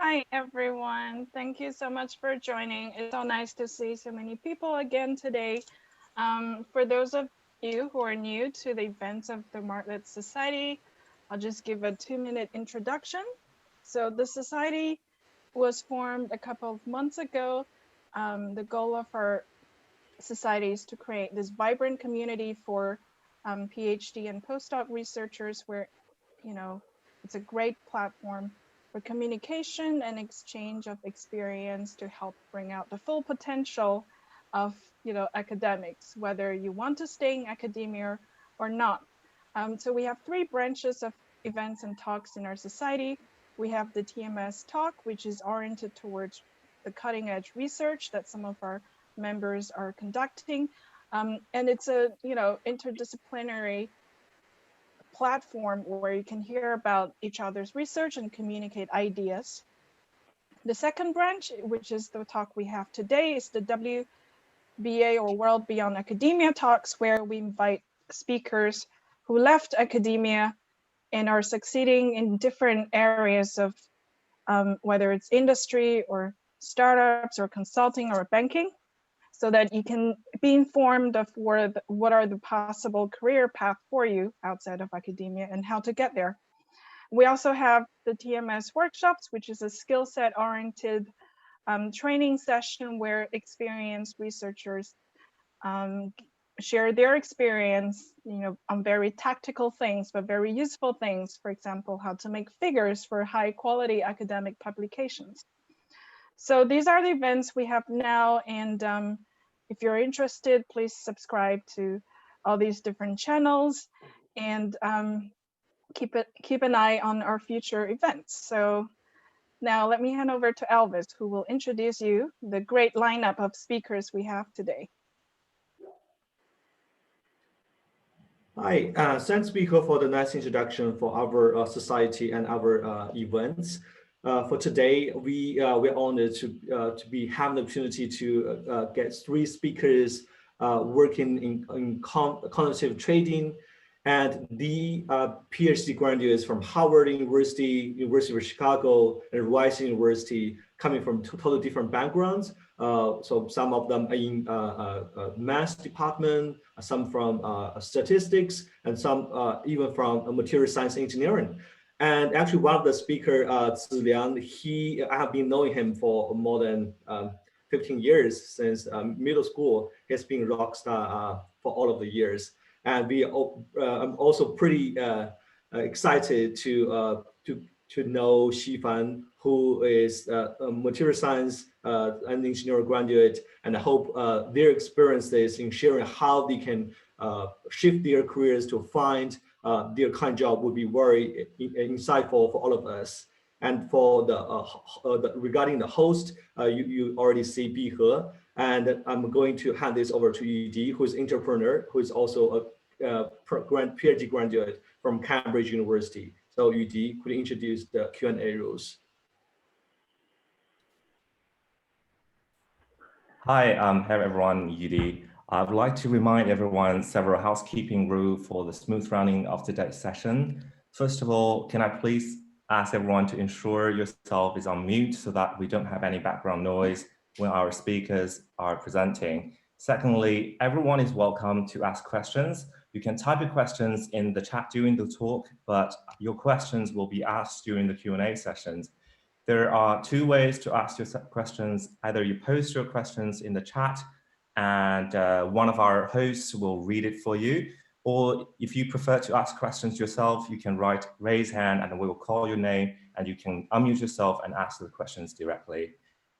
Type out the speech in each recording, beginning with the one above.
Hi, everyone. Thank you so much for joining. It's so nice to see so many people again today. For those of you who are new to the events of the Martlet Society, I'll just give a 2-minute introduction. So the society was formed a couple of months ago. The goal of our society is to create this vibrant community for PhD and postdoc researchers where, it's a great platform for communication and exchange of experience to help bring out the full potential of, academics, whether you want to stay in academia or not. So we have 3 branches of events and talks in our society. We have the TMS talk, which is oriented towards the cutting edge research that some of our members are conducting. And it's a, interdisciplinary platform where you can hear about each other's research and communicate ideas. The second branch, which is the talk we have today, is the WBA or World Beyond Academia talks, where we invite speakers who left academia and are succeeding in different areas of whether it's industry or startups or consulting or banking, so that you can be informed of what are the possible career path for you outside of academia and how to get there. We also have the TMS workshops, which is a skill set oriented training session where experienced researchers share their experience, on very tactical things, but very useful things. For example, how to make figures for high quality academic publications. So these are the events we have now. And if you're interested, please subscribe to all these different channels and keep an eye on our future events. So now let me hand over to Elvis, who will introduce you the great lineup of speakers we have today. Hi, thanks, Speaker, for the nice introduction for our society and our events. For today, we're honored to be having the opportunity to get 3 speakers working in quantitative trading, and the PhD graduates from Harvard University, University of Chicago, and Rice University, coming from totally different backgrounds. So some of them are in math department, some from statistics, and some even from material science engineering. And actually, one of the speakers, Ziliang, I have been knowing him for more than 15 years, since middle school. He's been a rock star for all of the years. And I'm also pretty excited to know Xifan, who is a material science and engineering graduate, and I hope their experiences in sharing how they can shift their careers to find their kind of job would be very insightful for all of us. And for regarding the host, you already see Bihe, and I'm going to hand this over to Yudi, who is entrepreneur, who is also a PhD graduate from Cambridge University. So Yudi, could you introduce the Q&A rules? Hi, hello everyone, Yudi. I would like to remind everyone several housekeeping rules for the smooth running of today's session. First of all, can I please ask everyone to ensure yourself is on mute so that we don't have any background noise when our speakers are presenting. Secondly, everyone is welcome to ask questions. You can type your questions in the chat during the talk, but your questions will be asked during the Q&A sessions. There are 2 ways to ask your questions. Either you post your questions in the chat and one of our hosts will read it for you, or if you prefer to ask questions yourself, you can raise hand and we will call your name and you can unmute yourself and ask the questions directly.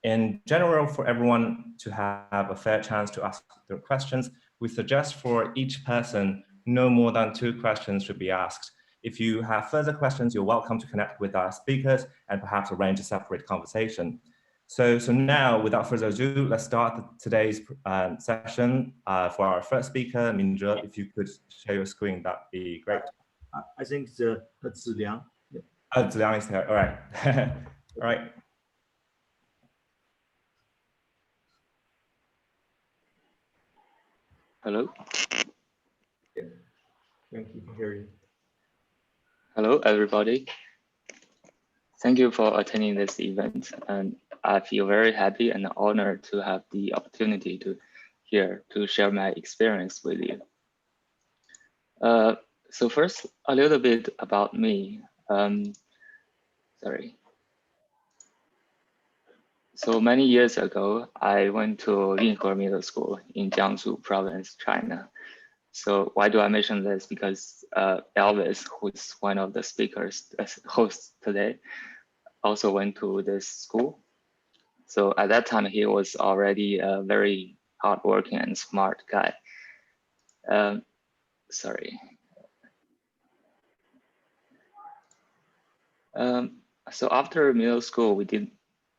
In general, for everyone to have a fair chance to ask their questions, we suggest for each person, no more than 2 questions should be asked. If you have further questions, you're welcome to connect with our speakers and perhaps arrange a separate conversation. So now, without further ado, let's start today's session. For our first speaker, Minzhe, if you could share your screen, that'd be great. I think that's Ziliang. Yeah. Oh, Ziliang is here. All right. All right. Hello. Yeah. Thank you. Can hear you. Hello, everybody. Thank you for attending this event, and I feel very happy and honored to have the opportunity to share my experience with you. So first, a little bit about me. Sorry. So many years ago, I went to Yinhe Middle School in Jiangsu province, China. So why do I mention this? Because Elvis, who's one of the speakers, hosts today, also went to this school. So at that time, he was already a very hardworking and smart guy. Sorry. So after middle school,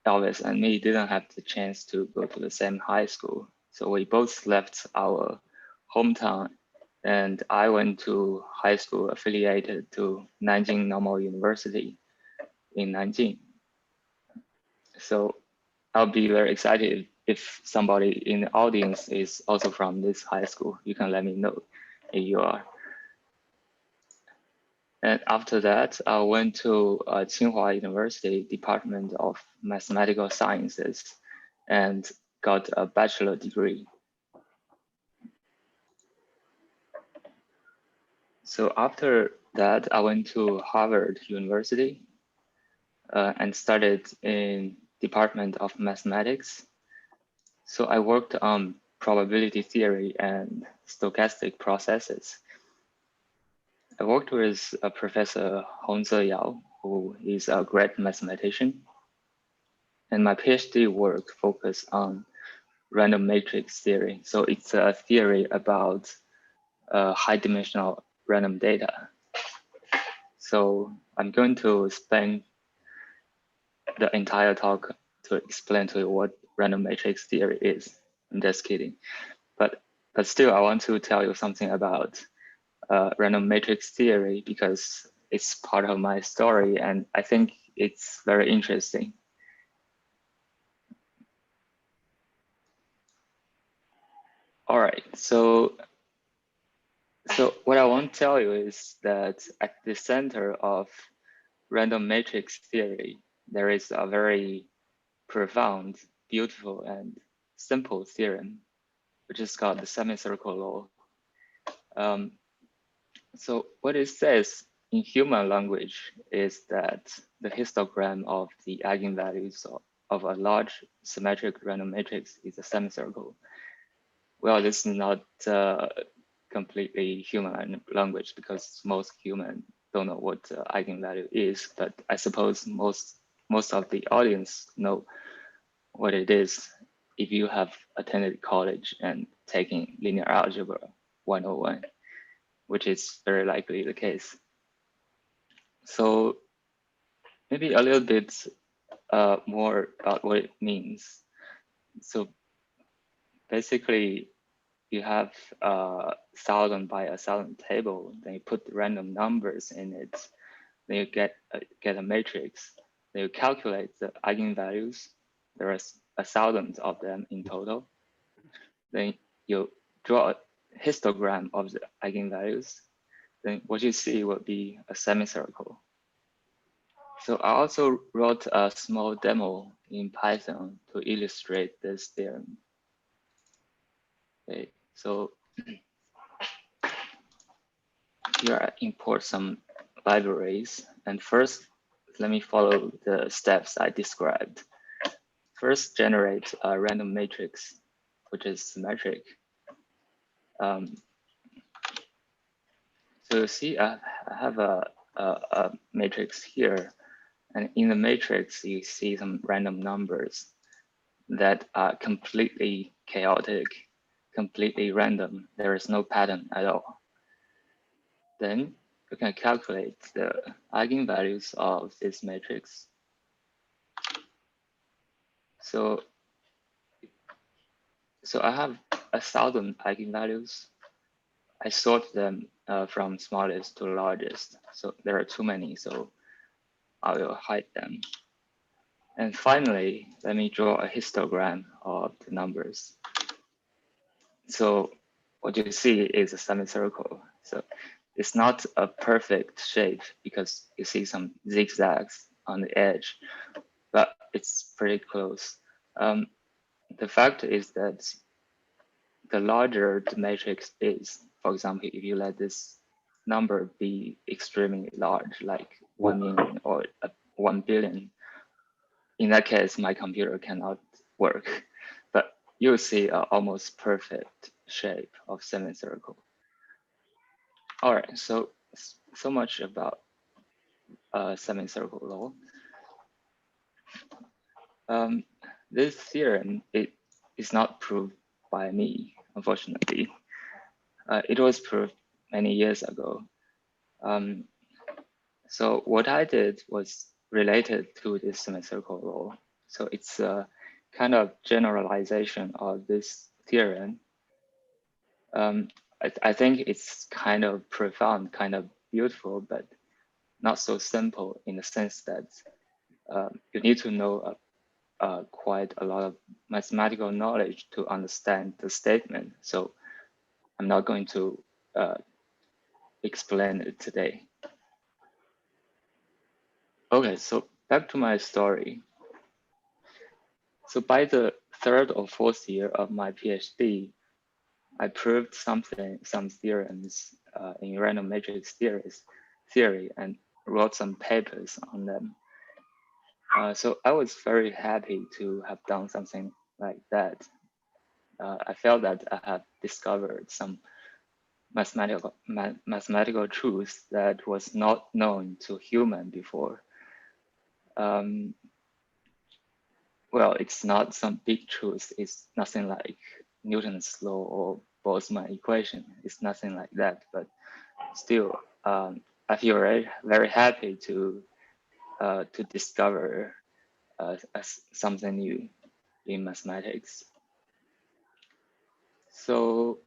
Elvis and me didn't have the chance to go to the same high school. So we both left our hometown, and I went to high school affiliated to Nanjing Normal University in Nanjing. So I'll be very excited if somebody in the audience is also from this high school. You can let me know if you are. And after that, I went to Tsinghua University Department of Mathematical Sciences and got a bachelor degree. So after that, I went to Harvard University and studied in Department of Mathematics. So I worked on probability theory and stochastic processes. I worked with Professor Hongze Yao, who is a great mathematician. And my PhD work focused on random matrix theory. So it's a theory about high dimensional random data. So I'm going to spend the entire talk to explain to you what random matrix theory is. I'm just kidding. But still, I want to tell you something about random matrix theory because it's part of my story and I think it's very interesting. All right, so what I want to tell you is that at the center of random matrix theory, there is a very profound, beautiful, and simple theorem, which is called the semicircle law. So what it says in human language is that the histogram of the eigenvalues of a large symmetric random matrix is a semicircle. Well, this is not completely human language because most humans don't know what eigenvalue is, but I suppose most of the audience know what it is if you have attended college and taken linear algebra 101, which is very likely the case. So maybe a little bit more about what it means. So basically, you have a 1,000 by 1,000 table, then you put random numbers in it, then you get a matrix, then you calculate the eigenvalues. There are 1,000 of them in total. Then you draw a histogram of the eigenvalues. Then what you see will be a semicircle. So I also wrote a small demo in Python to illustrate this theorem. Okay, so here I import some libraries. And first, let me follow the steps I described. First, generate a random matrix, which is symmetric. So you see, I have a matrix here. And in the matrix, you see some random numbers that are completely chaotic, completely random. There is no pattern at all. Then you can calculate the eigenvalues of this matrix. So I have 1,000 eigenvalues. I sort them from smallest to largest. So there are too many, so I will hide them. And finally, let me draw a histogram of the numbers. So what you see is a semicircle. So it's not a perfect shape because you see some zigzags on the edge, but it's pretty close. The fact is that the larger the matrix is, for example, if you let this number be extremely large, like 1 million or 1 billion, in that case, my computer cannot work. But you'll see an almost perfect shape of semicircle. All right, so much about semicircle law. This theorem is not proved by me, unfortunately. It was proved many years ago. So what I did was related to this semicircle law. So it's a kind of generalization of this theorem. I think it's kind of profound, kind of beautiful, but not so simple in the sense that you need to know quite a lot of mathematical knowledge to understand the statement. So I'm not going to explain it today. Okay, so back to my story. So by the third or fourth year of my PhD, I proved some theorems in random matrix theory and wrote some papers on them. So I was very happy to have done something like that. I felt that I had discovered some mathematical truth that was not known to human before. Well, it's not some big truth. It's nothing like Newton's law or Boltzmann equation. It's nothing like that. But still, I feel very happy to discover something new in mathematics. So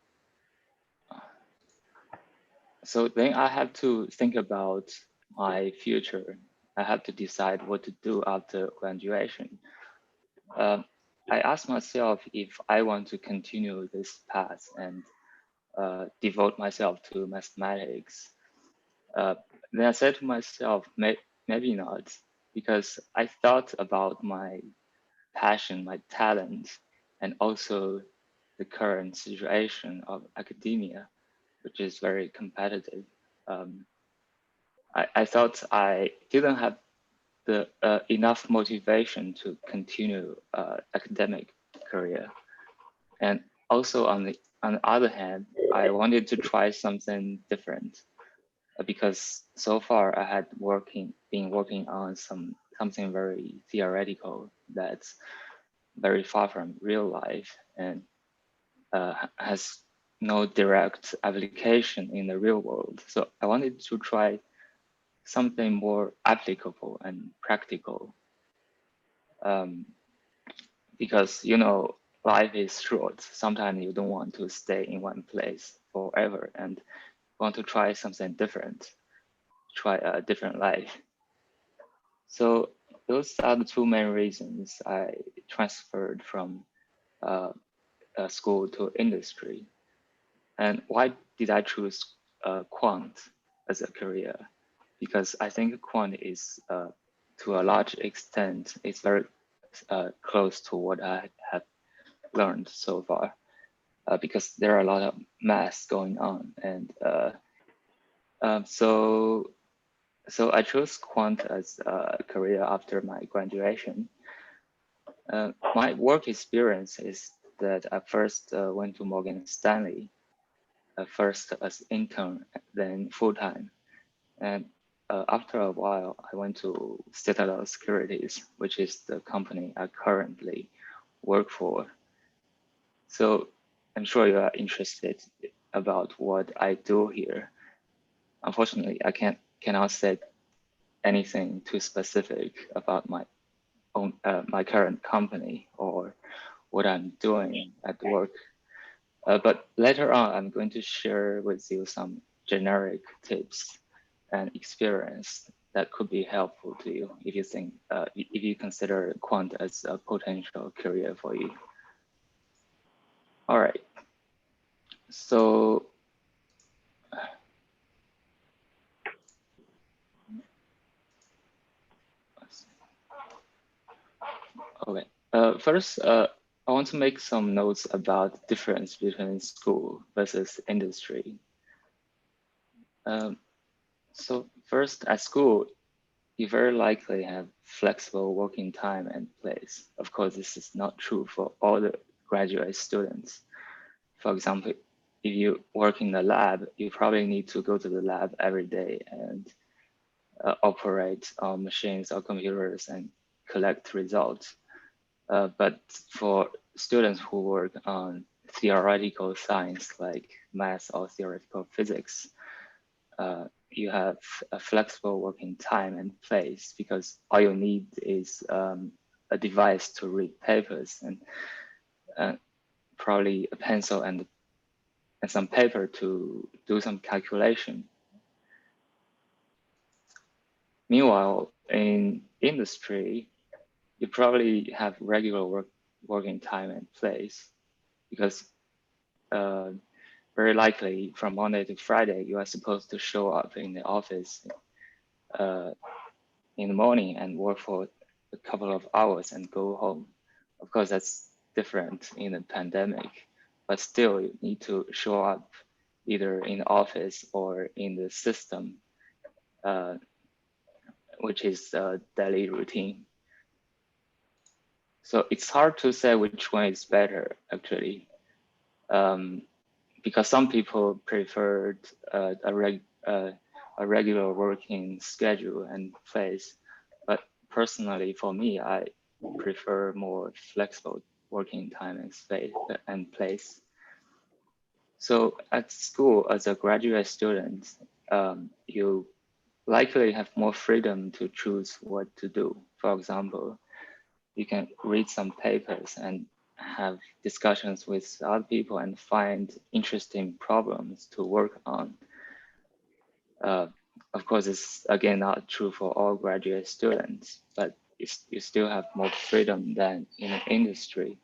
then I have to think about my future. I have to decide what to do after graduation. I asked myself if I want to continue this path and devote myself to mathematics. Then I said to myself, maybe not, because I thought about my passion, my talent, and also the current situation of academia, which is very competitive. I thought I didn't have the enough motivation to continue academic career, and also on the other hand, I wanted to try something different because so far I had been working on something very theoretical that's very far from real life and has no direct application in the real world. So I wanted to try something more applicable and practical, because life is short. Sometimes you don't want to stay in one place forever and want to try something different, try a different life. So those are the two main reasons I transferred from school to industry. And why did I choose quant as a career? Because I think quant is, to a large extent, it's very close to what I have learned so far, because there are a lot of math going on. And so I chose quant as a career after my graduation. My work experience is that I first went to Morgan Stanley, first as intern, then full-time. And after a while, I went to Citadel Securities, which is the company I currently work for. So I'm sure you are interested about what I do here. Unfortunately, I cannot say anything too specific about my own my current company or what I'm doing at work. But later on, I'm going to share with you some generic tips and experience that could be helpful to you if you think if you consider quant as a potential career for you. All right. So first, I want to make some notes about the difference between school versus industry. So first, at school, you very likely have flexible working time and place. Of course, this is not true for all the graduate students. For example, if you work in the lab, you probably need to go to the lab every day and operate on machines or computers and collect results. But for students who work on theoretical science like math or theoretical physics, you have a flexible working time and place because all you need is a device to read papers and probably a pencil and some paper to do some calculation. Meanwhile, in industry, you probably have regular working time and place because very likely from Monday to Friday, you are supposed to show up in the office in the morning and work for a couple of hours and go home. Of course, that's different in the pandemic, but still you need to show up either in the office or in the system, which is a daily routine. So it's hard to say which one is better, actually, because some people preferred a regular working schedule and place. But personally, for me, I prefer more flexible working time and space and place. So at school, as a graduate student, you likely have more freedom to choose what to do. For example, you can read some papers and have discussions with other people and find interesting problems to work on. Of course, it's again not true for all graduate students, but you still have more freedom than in an industry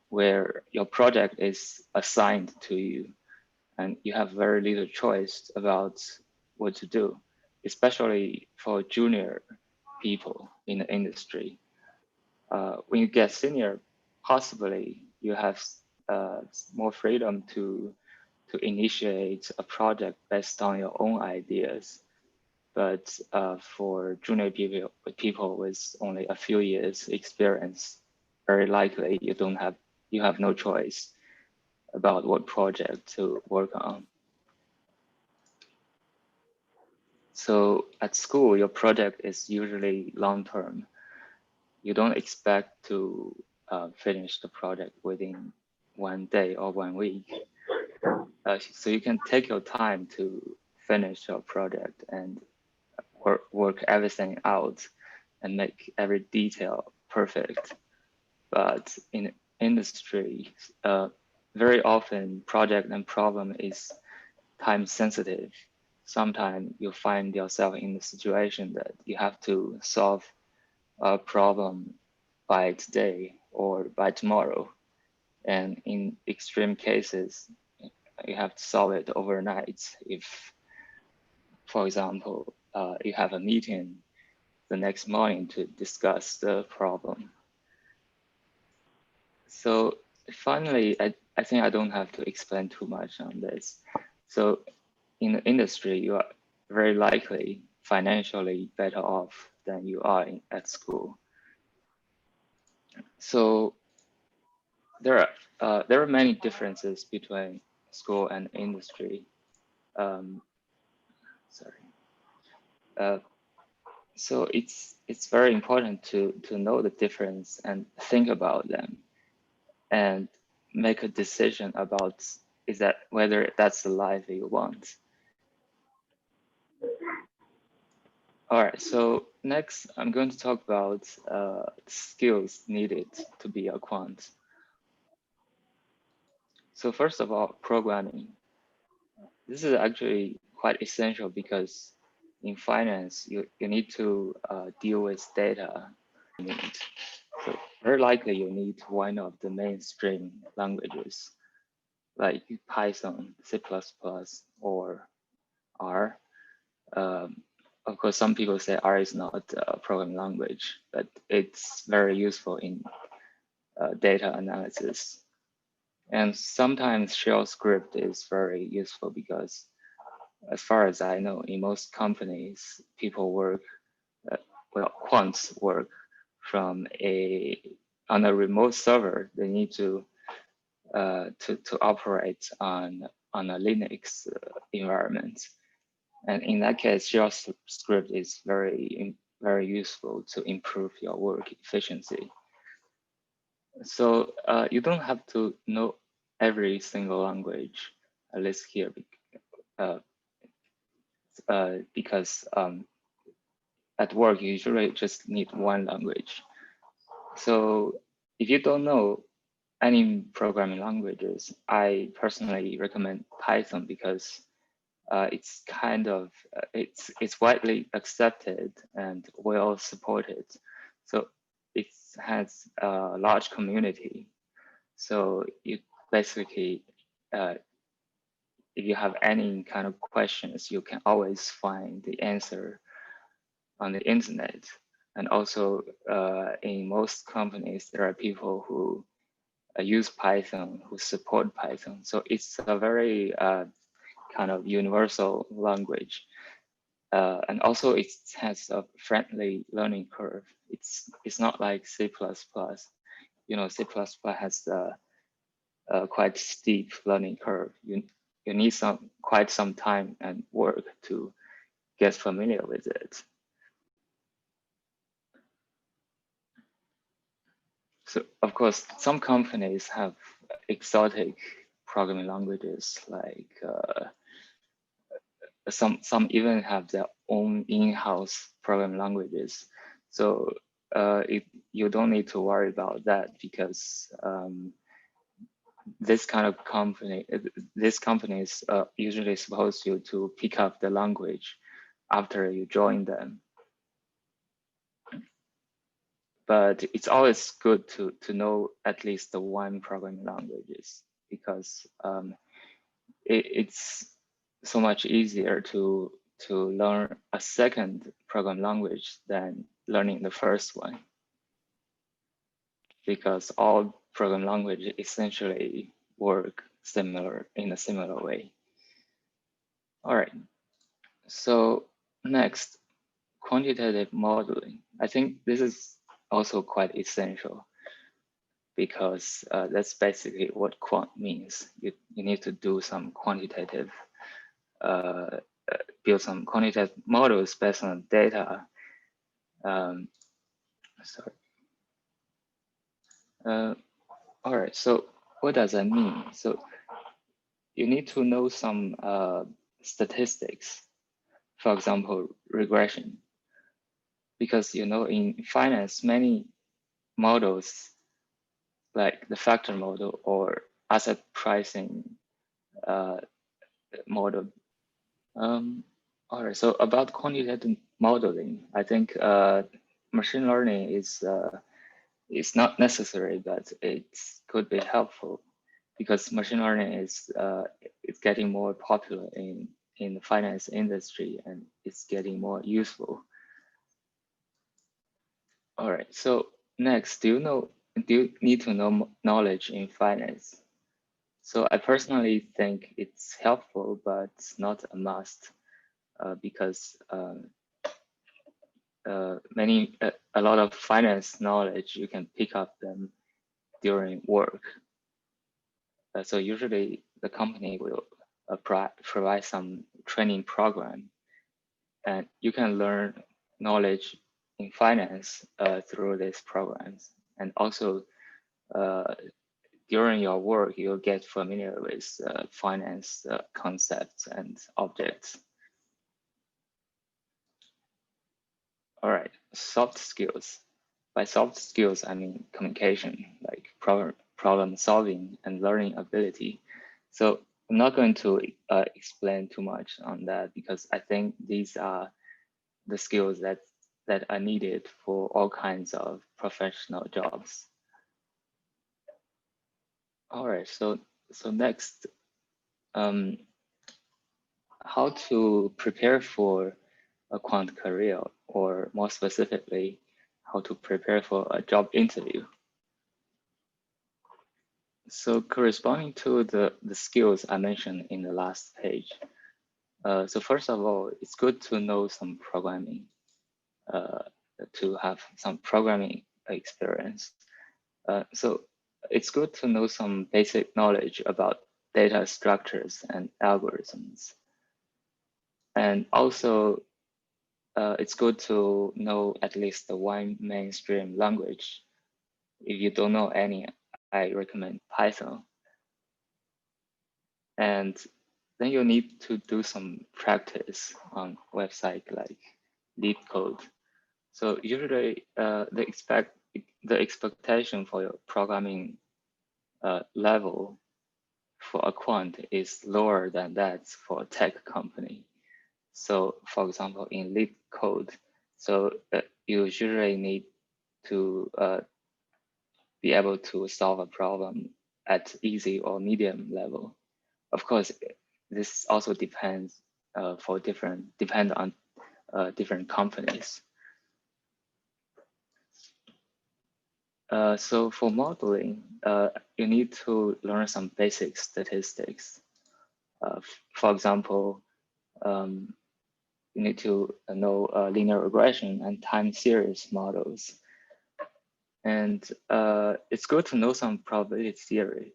where your project is assigned to you and you have very little choice about what to do, especially for junior people in the industry. When you get senior, possibly you have more freedom to initiate a project based on your own ideas. But for junior people with only a few years experience, very likely you have no choice about what project to work on. So at school, your project is usually long-term. You don't expect to finish the project within 1 day or 1 week. So you can take your time to finish your project and work everything out and make every detail perfect. But in industry, very often project and problem is time sensitive. Sometimes you find yourself in the situation that you have to solve a problem by today or by tomorrow. And in extreme cases, you have to solve it overnight. If, for example, you have a meeting the next morning to discuss the problem. So finally, I think I don't have to explain too much on this. So in the industry, you are very likely financially better off than you are at school. So there are many differences between school and industry. So it's very important to know the difference and think about them and make a decision about whether that's the life you want. All right, so next I'm going to talk about skills needed to be a quant. So first of all, programming. This is actually quite essential because in finance, you need to deal with data. So very likely you need one of the mainstream languages like Python, C++, or R. Of course, some people say R is not a programming language, but it's very useful in data analysis. And sometimes shell script is very useful because, as far as I know, in most companies, people work, quants work from on a remote server. They need to operate on a Linux environment. And in that case, shell script is very useful to improve your work efficiency. So you don't have to know every single language, at least here, because at work you usually just need one language. So if you don't know any programming languages, I personally recommend Python because it's kind of it's widely accepted and well supported. So it has a large community. So you basically, if you have any kind of questions, you can always find the answer on the internet. And also in most companies, there are people who use Python, who support Python. So it's a very kind of universal language. And also it has a friendly learning curve. It's not like C++. You know, C++ has a quite steep learning curve. You need quite some time and work to get familiar with it. So of course, some companies have exotic programming languages, like some even have their own in-house programming languages. So you don't need to worry about that because this kind of company, this company is usually supposed you to pick up the language after you join them. But it's always good to know at least the one programming languages because it's so much easier to learn a second programming language than learning the first one, because all programming languages essentially work in a similar way. All right, so next, quantitative modeling. I think this is also quite essential because that's basically what quant means. You need to do some quantitative, build some quantitative models based on data. All right, so what does that mean? So you need to know some statistics, for example, regression, because you know in finance, many models like the factor model or asset pricing model. All right, so about quantitative modeling, I think machine learning is not necessary, but it could be helpful because machine learning is it's getting more popular in the finance industry and it's getting more useful. All right, so next, do you need to know knowledge in finance? So I personally think it's helpful, but not a must because a lot of finance knowledge you can pick up them during work. So usually the company will provide some training program, and you can learn knowledge in finance through these programs. And also during your work, you'll get familiar with finance concepts and objects. All right, soft skills. By soft skills, I mean communication, like problem solving and learning ability. So I'm not going to explain too much on that because I think these are the skills that are needed for all kinds of professional jobs. All right, so next, how to prepare for a quant career, or more specifically, how to prepare for a job interview. So corresponding to the skills I mentioned in the last page. So first of all, it's good to know some programming, to have some programming experience. So it's good to know some basic knowledge about data structures and algorithms. And also, it's good to know at least the one mainstream language. If you don't know any, I recommend Python. And then you need to do some practice on website like LeetCode. So usually the expectation for your programming level for a quant is lower than that for a tech company. So for example, in LeetCode, so you usually need to be able to solve a problem at easy or medium level. Of course, this also depend on different companies. So for modeling, you need to learn some basic statistics. For example, you need to know linear regression and time series models. And it's good to know some probability theory.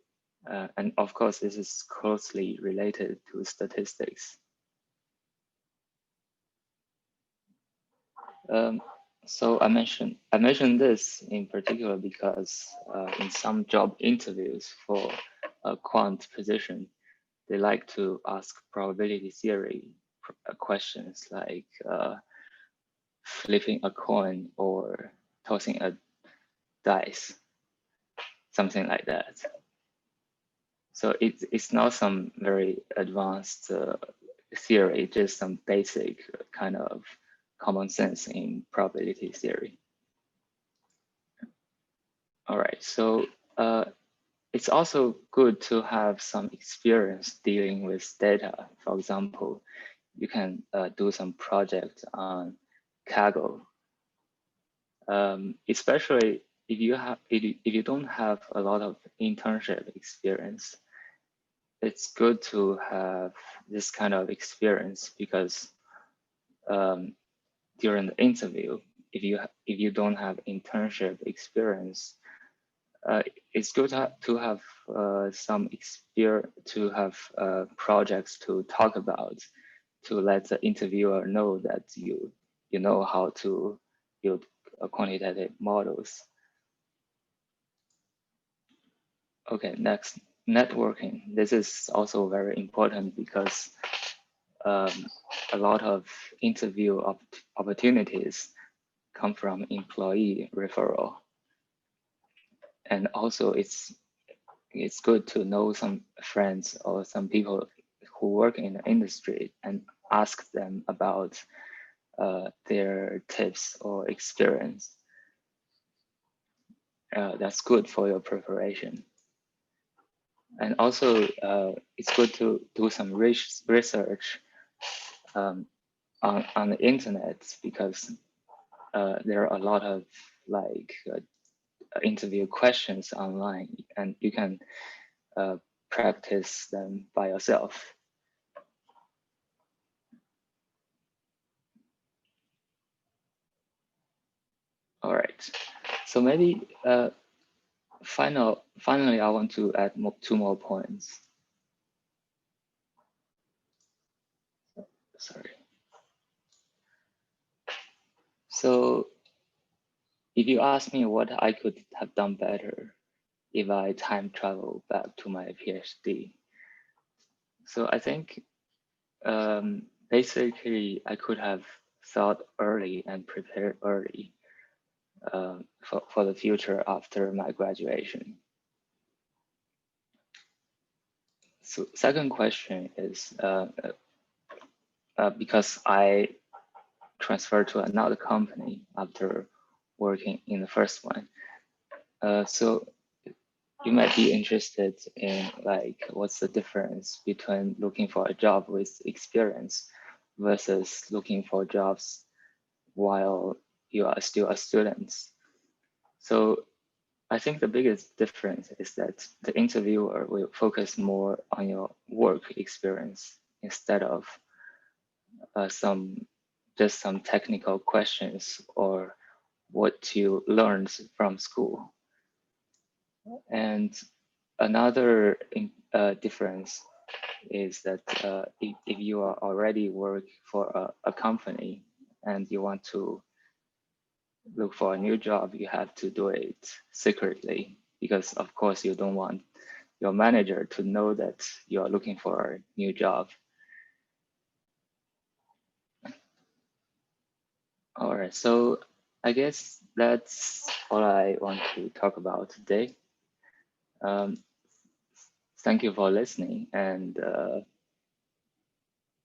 And of course, this is closely related to statistics. So I mentioned this in particular because in some job interviews for a quant position, they like to ask probability theory questions like flipping a coin or tossing a dice, something like that. So it's not some very advanced theory, just some basic kind of common sense in probability theory. All right, so it's also good to have some experience dealing with data. For example, you can do some project on Kaggle, especially if you don't have a lot of internship experience. It's good to have this kind of experience because during the interview, if you don't have internship experience, it's good to have some experience, to have projects to talk about, to let the interviewer know that you know how to build quantitative models. Okay, next, networking. This is also very important because a lot of interview opportunities come from employee referral. And also it's good to know some friends or some people who work in the industry and ask them about their tips or experience. That's good for your preparation. And also it's good to do some research on the internet because there are a lot of like interview questions online and you can practice them by yourself. All right, so maybe finally, I want to add two more points. Sorry. So if you ask me what I could have done better if I time travel back to my PhD, so I think basically I could have thought early and prepared early for the future after my graduation. So second question is because I transferred to another company after working in the first one. So you might be interested in like what's the difference between looking for a job with experience versus looking for jobs while you are still a student. So I think the biggest difference is that the interviewer will focus more on your work experience instead of some technical questions or what you learned from school. And another difference is that if you are already work for a company and you want to look for a new job, you have to do it secretly because of course you don't want your manager to know that you are looking for a new job. All right, so I guess that's all I want to talk about today. Thank you for listening, and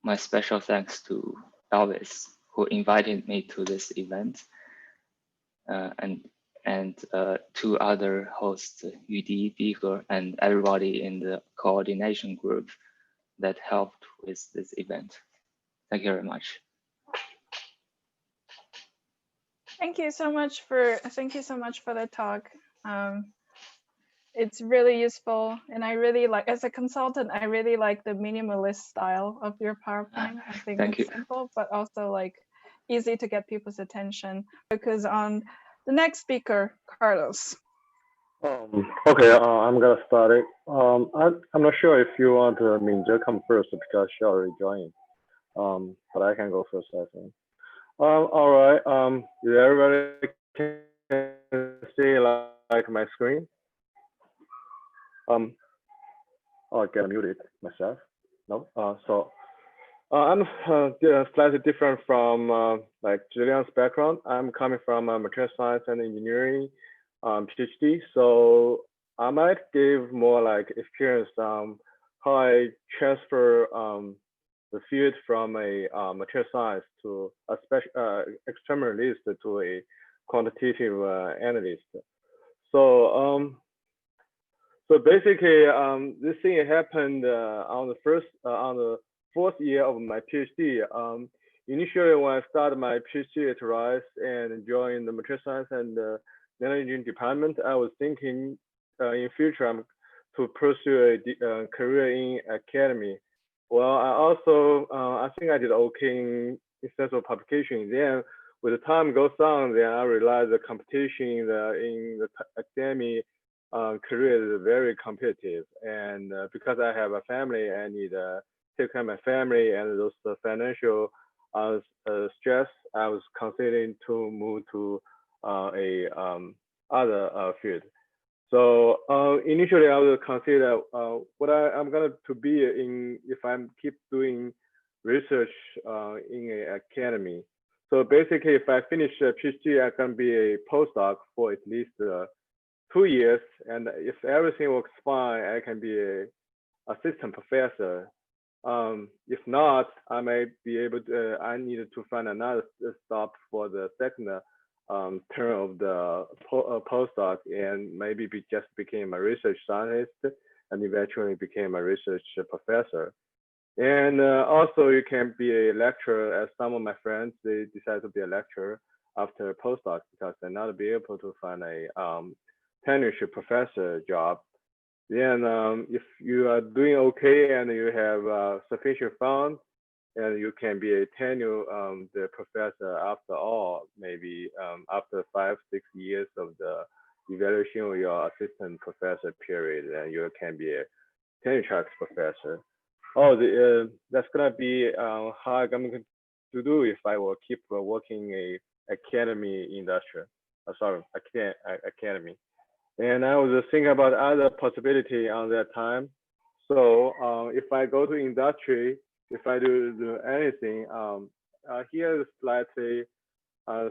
my special thanks to Elvis, who invited me to this event, and two other hosts, Yudi, Beaker, and everybody in the coordination group that helped with this event. Thank you very much. Thank you so much for the talk. It's really useful, and I really like, as a consultant, I really like the minimalist style of your PowerPoint. I think it's simple, but also like easy to get people's attention. Because on the next speaker, Carlos. Okay, I'm gonna start it. I'm not sure if you want Minja come first because she already joined. But I can go first, I think. All right. Everybody can see like my screen. I'll get muted myself. No. I'm slightly different from like Julian's background. I'm coming from material science and engineering PhD, so I might give more like experience how I transfer the field from a material science to a special externalist to a quantitative analyst. So so basically this thing happened on the fourth year of my PhD. Initially, when I started my PhD at Rice and joined the material science and engineering department, I was thinking in future I'm to pursue a career in academy. Well, I also I think I did okay in sense of publication. Then, with the time goes on, then I realized the competition in the academy career is very competitive, and because I have a family, I need to take care of my family and those financial stress. I was considering to move to a other field. So initially, I would consider what I'm going to be in if I'm keep doing research in an academy. So basically, if I finish a PhD, I can be a postdoc for at least 2 years, and if everything works fine, I can be a assistant professor. If not, I may be able to. I needed to find another stop for the second term of the postdoc, and maybe just became a research scientist, and eventually became a research professor. And also, you can be a lecturer. As some of my friends, they decide to be a lecturer after a postdoc because they're not be able to find a tenureship professor job. Then, if you are doing okay and you have sufficient funds, and you can be a tenure the professor after all, maybe after 5-6 years of the evaluation of your assistant professor period, and you can be a tenure track professor. Oh, that's gonna be how I'm going to do if I will keep working a academy industry. Sorry, academy. And I was thinking about other possibility on that time. So if I go to industry, if I do anything, here is slightly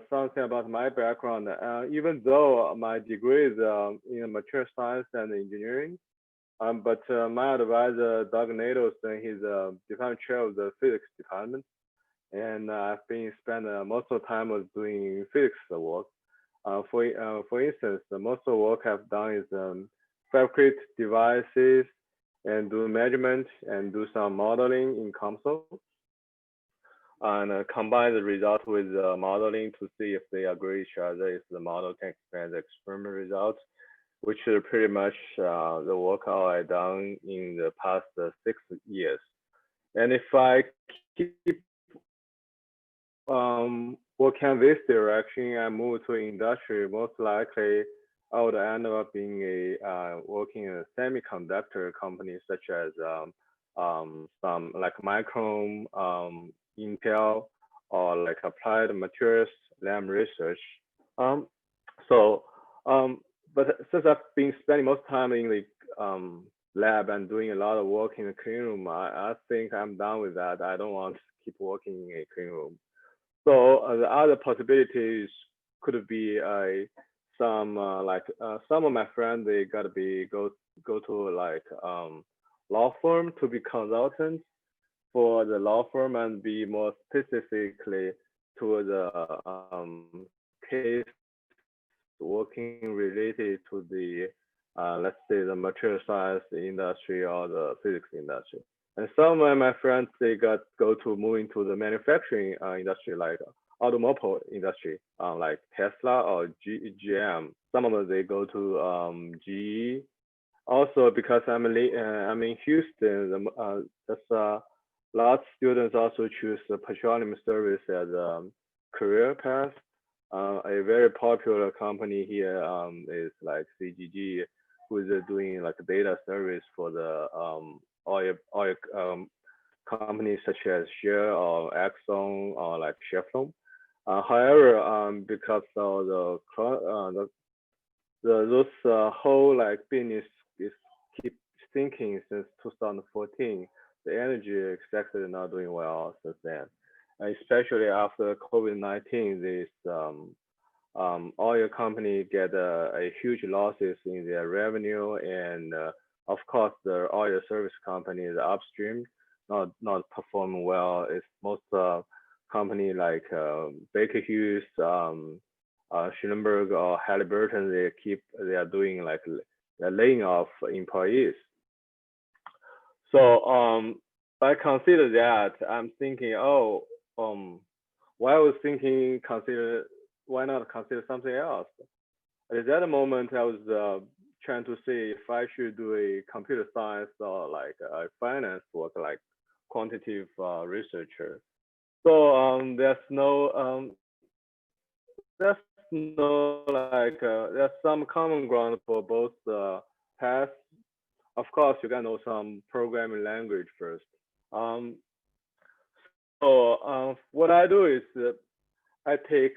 something about my background. Even though my degree is in material science and engineering, but my advisor, Doug Nados, he's department chair of the physics department. And I've been spent most of the time was doing physics work. For instance, most of the work I've done is fabricate devices and do measurement and do some modeling in console, and combine the result with modeling to see if they agree each other, if the model can explain the experiment results. which is pretty much the work I done in the past 6 years. And if I keep working this direction and move to industry, most likely I would end up being working in a semiconductor company such as some like Micron, Intel, or like Applied Materials, Lam Research. Um, so, but since I've been spending most time in the lab and doing a lot of work in the clean room, I think I'm done with that. I don't want to keep working in a clean room. So the other possibilities could be some some of my friends they gotta be go to like law firm to be consultants for the law firm and be more specifically to the case working related to the let's say the material science industry or the physics industry. And some of my friends they go to move into the manufacturing industry like automobile industry like Tesla or GM. Some of them they go to GE. Also because I'm in Houston, that's lots of students also choose the petroleum service as a career path. A very popular company here is like CGG, who is doing like data service for the oil companies such as Shell or Exxon or like Chevron. However, because of those whole like business is keep sinking since 2014, the energy sector is not doing well since then. Especially after COVID-19, this oil company get a huge losses in their revenue, and of course the oil service company, the upstream, not performing well. It's most company like Baker Hughes, Schellenberg or Halliburton, they are doing like they're laying off employees. So I consider that I'm thinking, why I was thinking why not consider something else? At that moment, I was trying to see if I should do a computer science or like a finance work, like quantitative researcher. So there's some common ground for both paths. Of course, you gotta know some programming language first. So what I do is I take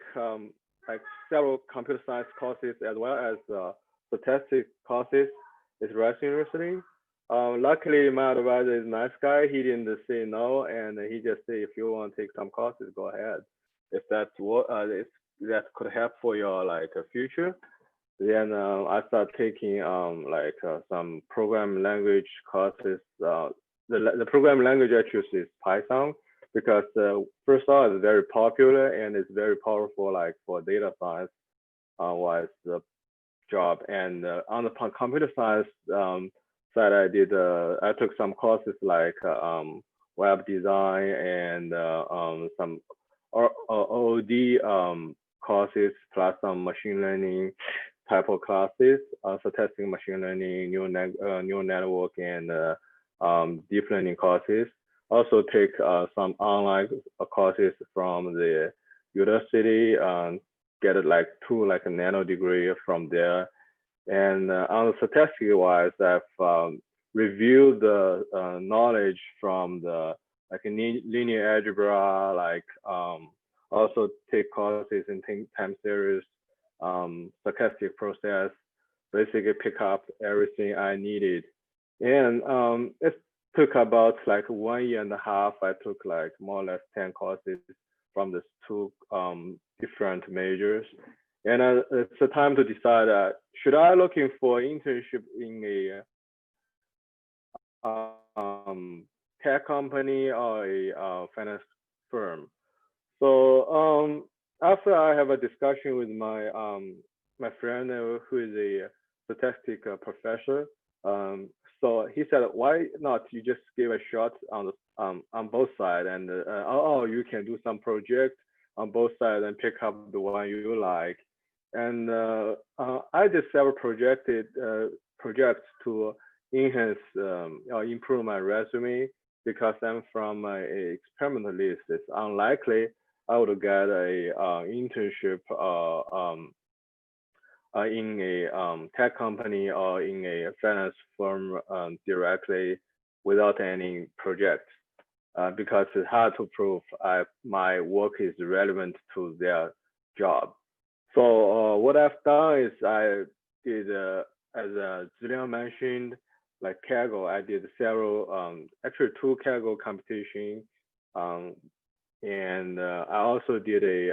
like several computer science courses as well as statistics courses at Rice University. Luckily, my advisor is a nice guy. He didn't say no, and he just said, if you want to take some courses, go ahead. If that's what if that could help for your like future, then I start taking some programming language courses. The programming language I choose is Python because first of all, it's very popular and it's very powerful, like for data science wise the job. And on the computer science side, I took some courses like web design and some OOD courses plus some machine learning type of classes, so testing machine learning, neural network, and deep learning courses. Also take some online courses from the university, get it like a nano degree from there. And on the statistic wise, I've reviewed the knowledge from the like linear algebra, like also take courses in time series, stochastic process, basically pick up everything I needed. And it took about like 1.5 years. I took like more or less 10 courses from these two different majors. And it's a time to decide should I looking for internship in a tech company or a finance firm. So after I have a discussion with my my friend who is a statistic professor, so he said, why not you just give a shot on both sides, and you can do some project on both sides and pick up the one you like. I did several projects to enhance or improve my resume because I'm from a experimentalist. It's unlikely I would get a internship in a tech company or in a finance firm directly without any projects because it's hard to prove my work is relevant to their job. So what I've done is I did, as Zilian mentioned, like Kaggle, I did several, actually 2 Kaggle competition, and I also did a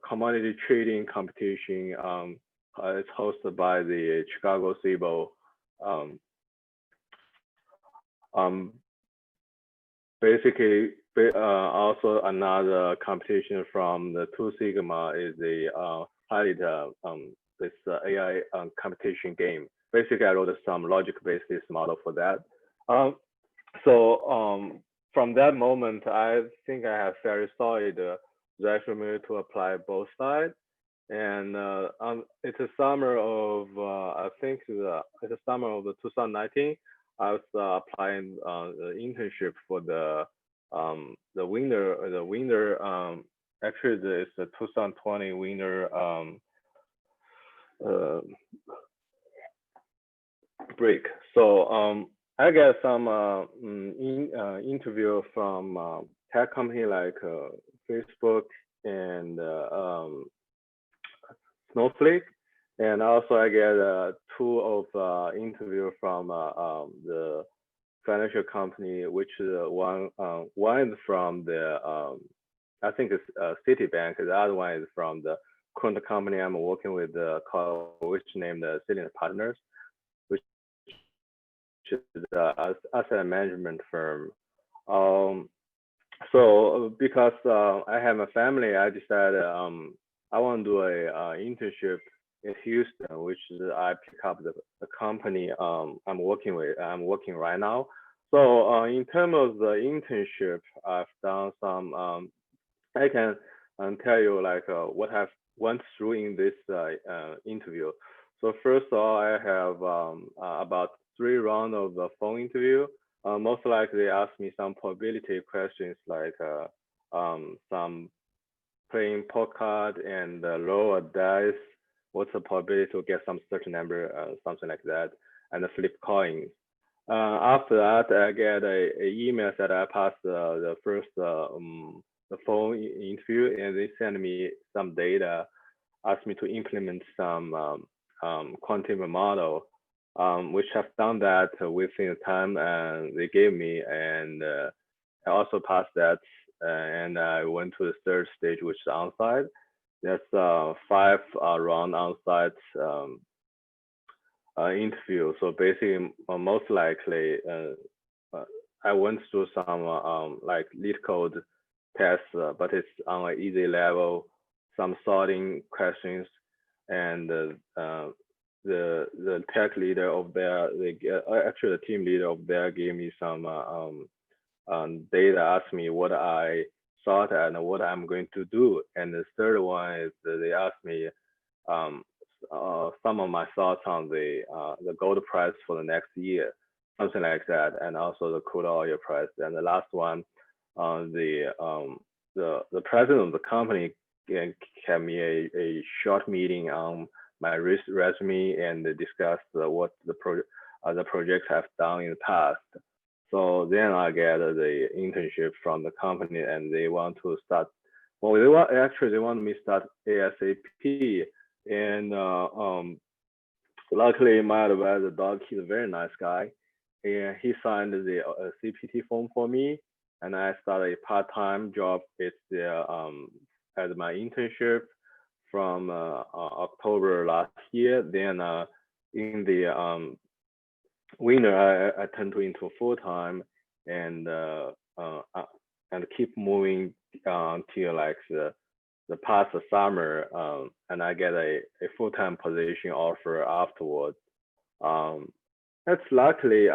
commodity trading competition. It's hosted by the Chicago Civil. Basically, also another competition from the Two Sigma is the this AI competition game. Basically, I wrote some logic-based model for that. From that moment, I think I have very solid resume to apply both sides. And it's a summer of I think it's a summer of the 2019. I was applying the internship for the winner actually it's the 2020 winner break. So I get some interview from tech company like Facebook and Snowflake. And also I get 2 of interview from the financial company, which one is from the I think it's Citibank. The other one is from the current company I'm working with, which named Salient Partners, which is asset management firm. So because I have a family, I decided I want to do a internship in Houston, which is I pick up the company I'm working right now. So in terms of the internship, I've done some. I can tell you like what I've went through in this interview. So first of all, I have about 3 rounds of the phone interview. Most likely, they ask me some probability questions like some playing poker and roll a dice. What's the probability to get some certain number, something like that, and flip coins. After that, I get a email that I passed the first the phone interview, and they send me some data, ask me to implement some quantitative model, which I've done that within the time and they gave me, and I also passed that, and I went to the 3rd stage, which is on-site. That's 5 round on-site interview. So basically, most likely, I went through some like lead code tests, but it's on an easy level, some sorting questions, and the tech leader of there, actually the team leader of there gave me some data, asked me what I thought and what I'm going to do. And the 3rd one is they asked me some of my thoughts on the gold price for the next year, something like that, and also the crude oil price. And the last one, the president of the company gave me a short meeting on my resume and discussed what the projects I've done in the past. So then I get the internship from the company, and they want to start. Well, they want me to start ASAP. And luckily, my advisor, Doug, he's a very nice guy, and he signed the CPT form for me, and I started a part-time job. It's as my internship from October last year. Then in the winter, I turned into full-time and keep moving until like the past summer, and I get a full-time position offer afterwards. That's luckily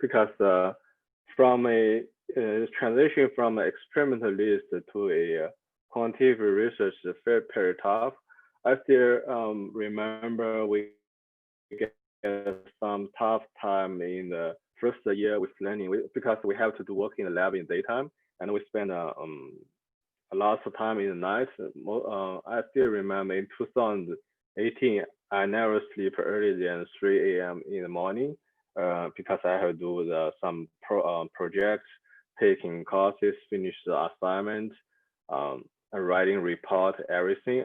because from a transition from an experimentalist to quantitative research is very tough. I still remember we get some tough time in the first year with learning because we have to do work in the lab in daytime, and we spend a lot of time in the night. I still remember in 2018, I never sleep earlier than 3 a.m. in the morning because I have to do some projects, taking courses, finish the assignment, writing report, everything.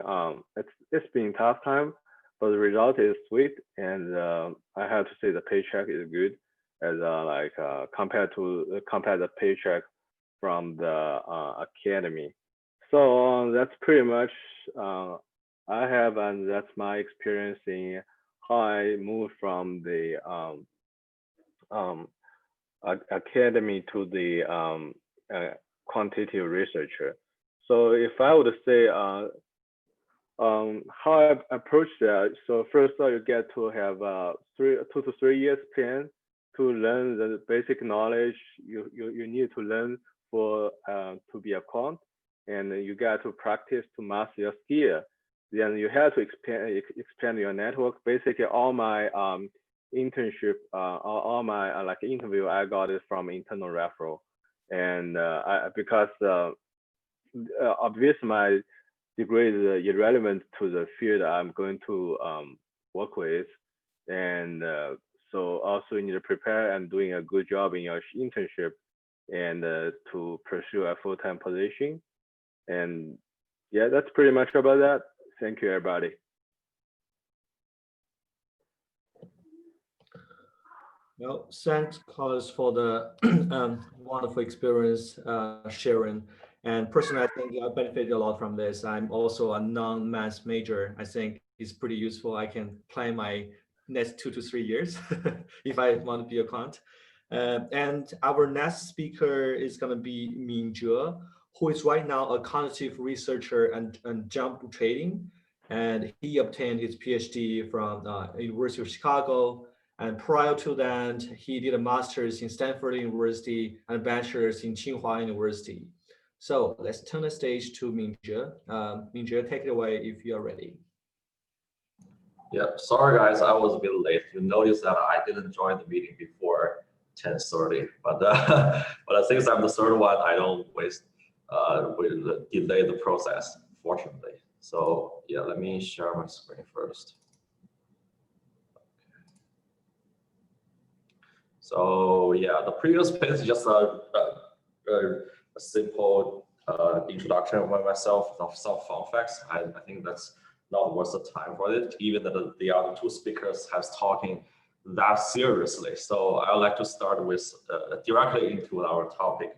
It's been a tough time, but the result is sweet, and I have to say the paycheck is good as compared to the paycheck from the academy. So that's pretty much I have, and that's my experience in how I moved from the academy to the quantitative researcher. So if I would say how I approach that, so first of all, you get to have 2 to 3 years plan to learn the basic knowledge you need to learn for to be a quant, and you got to practice to master your skill. Then you have to expand your network. Basically, all my internship, all my like interview, I got it from internal referral, and because obviously my degree is irrelevant to the field I'm going to work with, and so also you need to prepare and doing a good job in your internship, and to pursue a full-time position. And yeah, that's pretty much about that. Thank you, everybody. Well, thanks, Carlos, for the wonderful experience sharing. And personally, I think I benefited a lot from this. I'm also a non-math major. I think it's pretty useful. I can plan my next 2 to 3 years if I want to be a quant. And our next speaker is going to be Minzhe, who is right now a quantitative researcher and jump trading. And he obtained his PhD from University of Chicago. And prior to that, he did a master's in Stanford University and a bachelor's in Tsinghua University. So let's turn the stage to Minzhe. Minzhe, take it away if you are ready. Yeah, sorry guys, I was a bit late. You notice that I didn't join the meeting before 10:30, but since I'm the third one, I don't delay the process, fortunately. So yeah, let me share my screen first. So yeah, the previous page is just a simple introduction of myself, of some fun facts. I think that's not worth the time for it, even that the other two speakers have talking that seriously. So I would like to start with directly into our topic.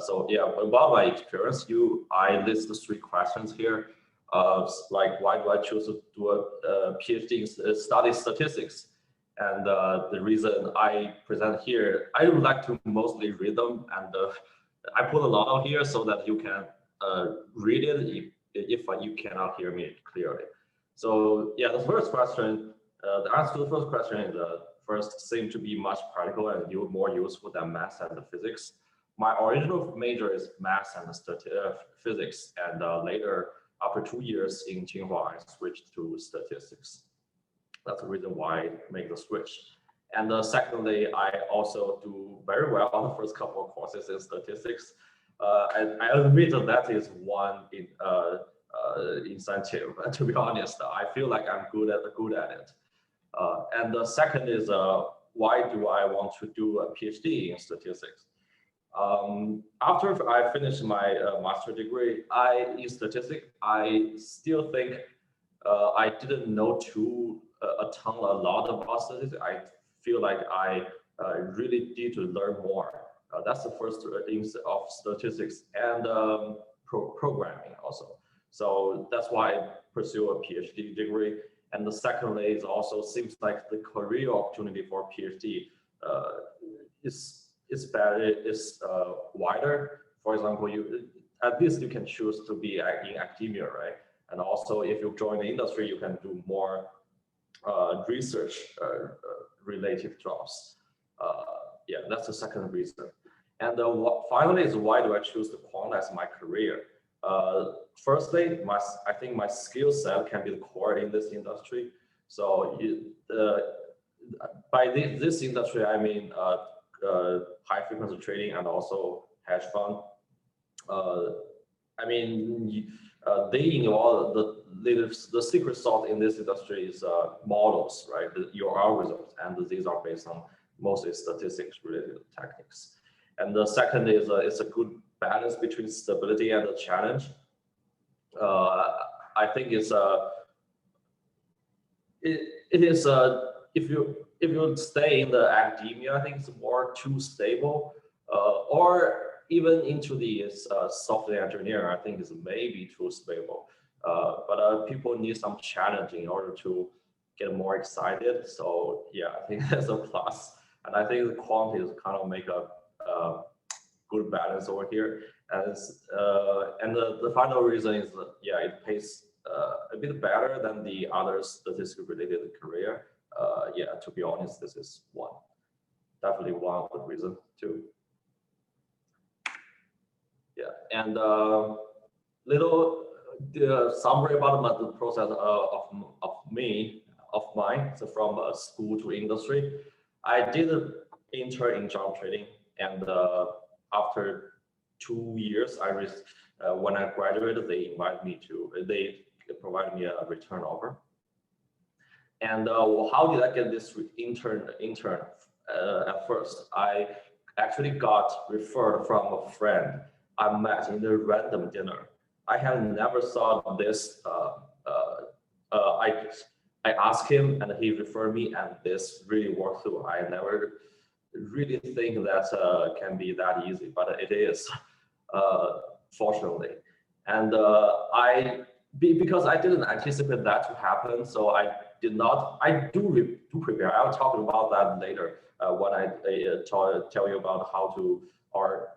So yeah, about my experience, I list 3 questions here. Like, why do I choose to do a PhD in study statistics? And the reason I present here, I would like to mostly read them, and I put a lot out here so that you can read it if you cannot hear me clearly. So yeah, the first question, the answer to the first question is first seem to be much practical and more useful than math and physics. My original major is math and physics, and later after 2 years in Tsinghua, I switched to statistics. That's the reason why I make the switch. And secondly, I also do very well on the first couple of courses in statistics. I admit that is one incentive. To be honest, I feel like I'm good at it. And the second is why do I want to do a PhD in statistics? After I finished my master degree in statistics, I still think I didn't know a lot about statistics. I feel like I really need to learn more. That's the first things of statistics and programming also. So that's why I pursue a PhD degree. And the secondly is also seems like the career opportunity for PhD is better, is wider. For example, at least you can choose to be in academia, right? And also, if you join the industry, you can do more research related jobs. Yeah, that's the second reason. And finally is why do I choose the quant as my career? Firstly, I think my skill set can be the core in this industry. So by this industry, I mean high frequency trading and also hedge fund. I mean, they involve the secret sauce in this industry is models, right? Your algorithms, and these are based on mostly statistics related techniques. And the second is it's a good balance between stability and the challenge. I think it is if you stay in the academia, I think it's more too stable, or even into the software engineer, I think it's maybe too stable. But people need some challenge in order to get more excited. So yeah, I think that's a plus. And I think the quant is kind of make a good balance over here. And the final reason is that, yeah, it pays a bit better than the other statistics related career. Yeah, to be honest, this is definitely one of the reasons too. Yeah, and little summary about the process of mine. So from school to industry, I did an intern in job trading, and after 2 years, when I graduated, they provided me a return offer. And how did I get this intern? At first, I actually got referred from a friend I met in a random dinner. I had never thought this. I asked him, and he referred me, and this really worked through. I never really think that can be that easy, but it is, fortunately. And because I didn't anticipate that to happen, so I did not. I do prepare. I'll talk about that later when I tell you about how to, or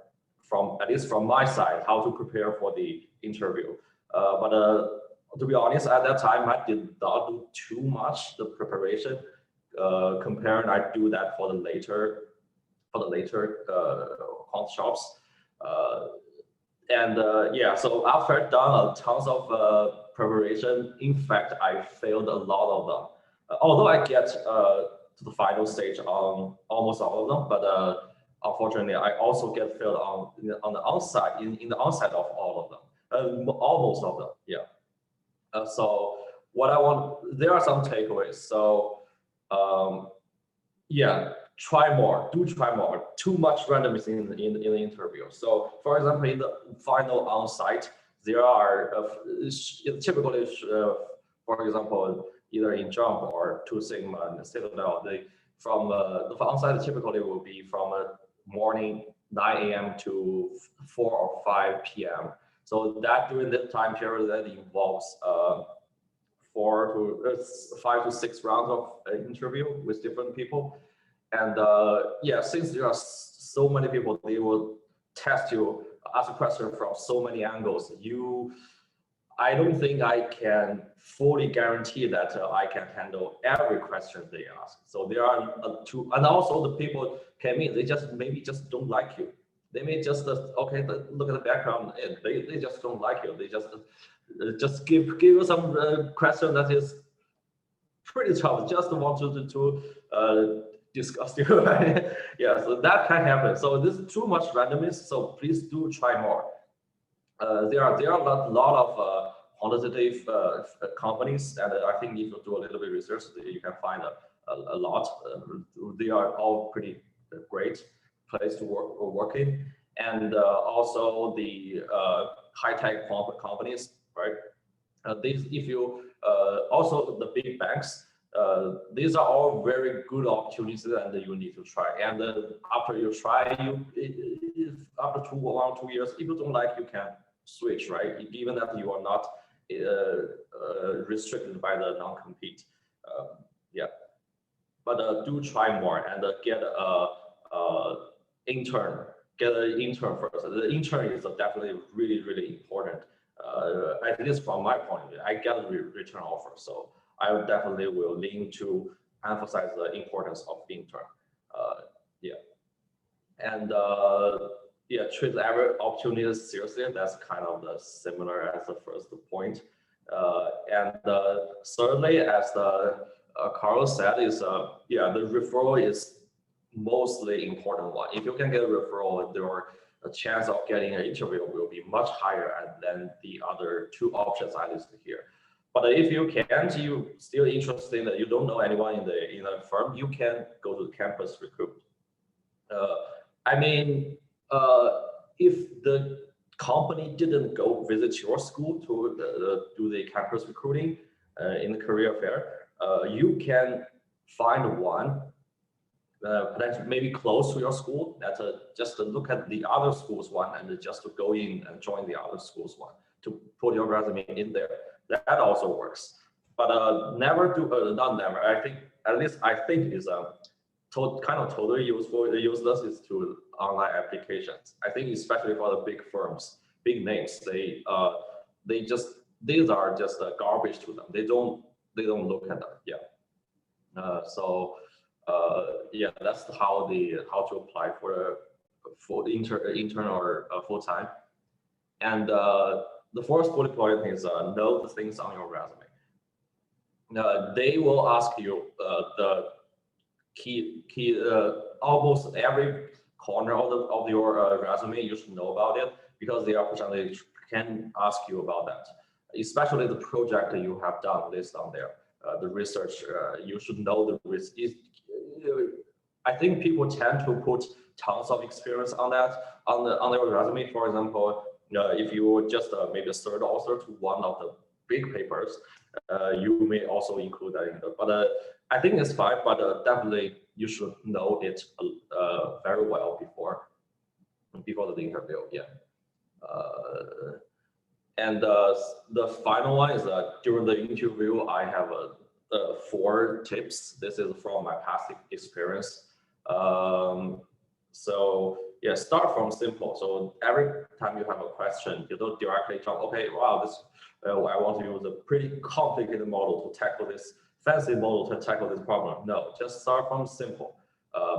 at least from my side, how to prepare for the interview. But to be honest, at that time, I did not do too much the preparation. Comparing, I do that for the later quant shops. Yeah, so after I've done tons of preparation, in fact, I failed a lot of them. Although I get to the final stage on almost all of them, but unfortunately, I also get failed on the onside, in the onside of all of them, almost all of them. Yeah. So what I want, there are some takeaways. So yeah, try more. Do try more. Too much randomness in the interview. So for example, in the final onsite, there are typically, for example, either in Jump or Two Sigma and Citadel, the onsite typically will be from morning 9 a.m. to 4 or 5 p.m. So that during that time period, that involves 5 to 6 rounds of interview with different people. And yeah, since there are so many people, they will test you, ask a question from so many angles. I don't think I can fully guarantee that I can handle every question they ask. So there are and also the people came in, they maybe just don't like you. They may just okay, look at the background. They just don't like you. They just give you some question that is pretty tough. Just want to discuss you. Yeah, so that can happen. So this is too much randomness. So please do try more. There are a lot of quantitative companies, and I think if you do a little bit of research, you can find a lot. They are all pretty great place to work in, and also the high-tech companies, right? Also the big banks. These are all very good opportunities, and you need to try. And after you try, after 2 years, if you don't like, you can switch, right? Given that you are not restricted by the non-compete. Yeah, but do try more and get an intern. Get an intern first. The intern is definitely really important. At least from my point of view, I get a return offer, so I definitely will lean to emphasize the importance of intern. Yeah, and yeah, treat every opportunity seriously. That's kind of the similar as the first point. And thirdly, as the Carl said, is yeah, the referral is mostly important one. If you can get a referral, your chance of getting an interview will be much higher than the other two options I listed here. But if you can't, you still interested that you don't know anyone in the firm, you can go to the campus recruit. I mean, if the company didn't go visit your school to do the campus recruiting in the career fair, you can find one that maybe close to your school that just to look at the other school's one and just to go in and join the other school's one to put your resume in there. That also works. But never do, not never, I think, at least I think is kind of totally useless is to online applications. I think especially for the big firms, big names, they just, these are just garbage to them. They don't look at them. Yeah. Yeah, that's how to apply for intern or full time. And the fourth bullet point is know the things on your resume. They will ask you the key almost every corner of your resume. You should know about it because they opportunity can ask you about that, especially the project that you have done listed on there. The research, you should know the risk. I think people tend to put tons of experience on that on their resume. For example, if you just maybe a third author to one of the big papers, you may also include that in there. But I think it's fine. But definitely you should know it very well before the interview. Yeah. And the final one is during the interview, I have 4 tips. This is from my past experience. So yeah, start from simple. So every time you have a question, you don't directly jump, okay, wow, this I want to use a pretty complicated model to tackle this, fancy model to tackle this problem. No, just start from simple.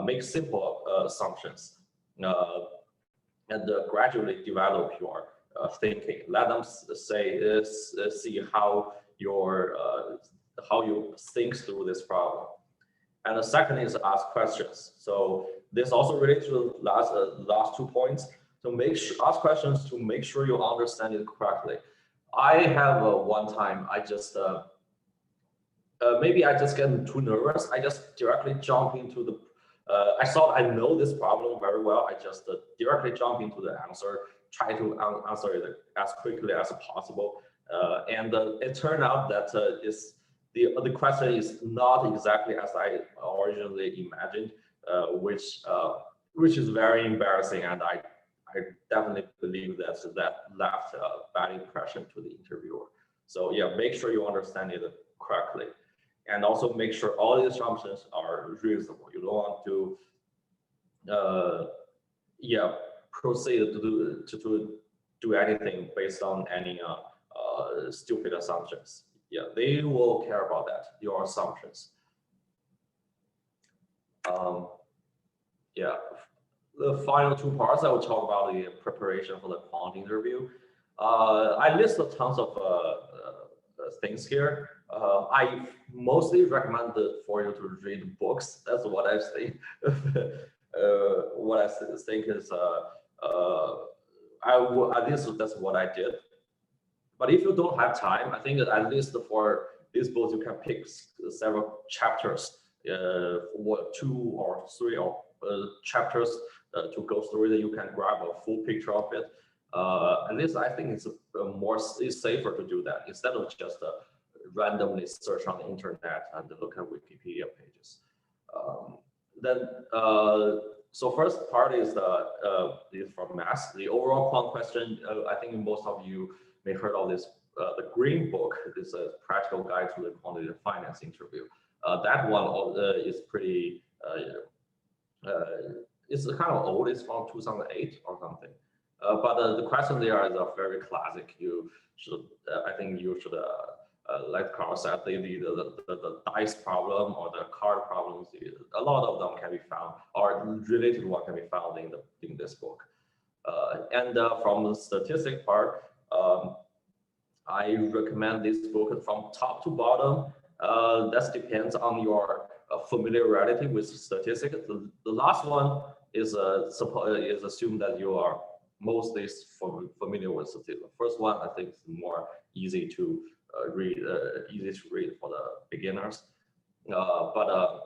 Make simple assumptions and gradually develop your thinking. Let them see how you think through this problem. And the second is ask questions. So this also relates to the last 2 points. So ask questions to make sure you understand it correctly. I have one time I just maybe I just get too nervous. I just directly jump into the. I thought I know this problem very well. I just directly jump into the answer, try to answer it as quickly as possible, and it turned out that the question is not exactly as I originally imagined, which is very embarrassing, and I definitely believe that left a bad impression to the interviewer. So yeah, make sure you understand it correctly, and also make sure all the assumptions are reasonable. You don't want to proceed to do anything based on any stupid assumptions. Yeah, they will care about that, your assumptions. Yeah, the final 2 parts, I will talk about the preparation for the quant interview. I listed tons of things here. I mostly recommend for you to read books. That's what I think. What I think is, at least that's what I did. But if you don't have time, I think that at least for these books, you can pick several chapters, 2 or 3 chapters to go through that you can grab a full picture of it. At least I think it's safer to do that instead of just randomly search on the internet and look at Wikipedia pages. So first part is from math. The overall quant question, I think most of you may heard of this. The green book is a practical guide to the quantitative finance interview. That one is pretty, it's kind of old. It's from 2008 or something. But the question there is very classic. You should, I think you should, like Carl said, the dice problem or the card problems, a lot of them can be found, or related one can be found in this book. And from the statistic part, I recommend this book from top to bottom. That depends on your familiarity with statistics. The last one is assumed that you are mostly familiar with statistics. The first one I think is more easy to read, for the beginners. But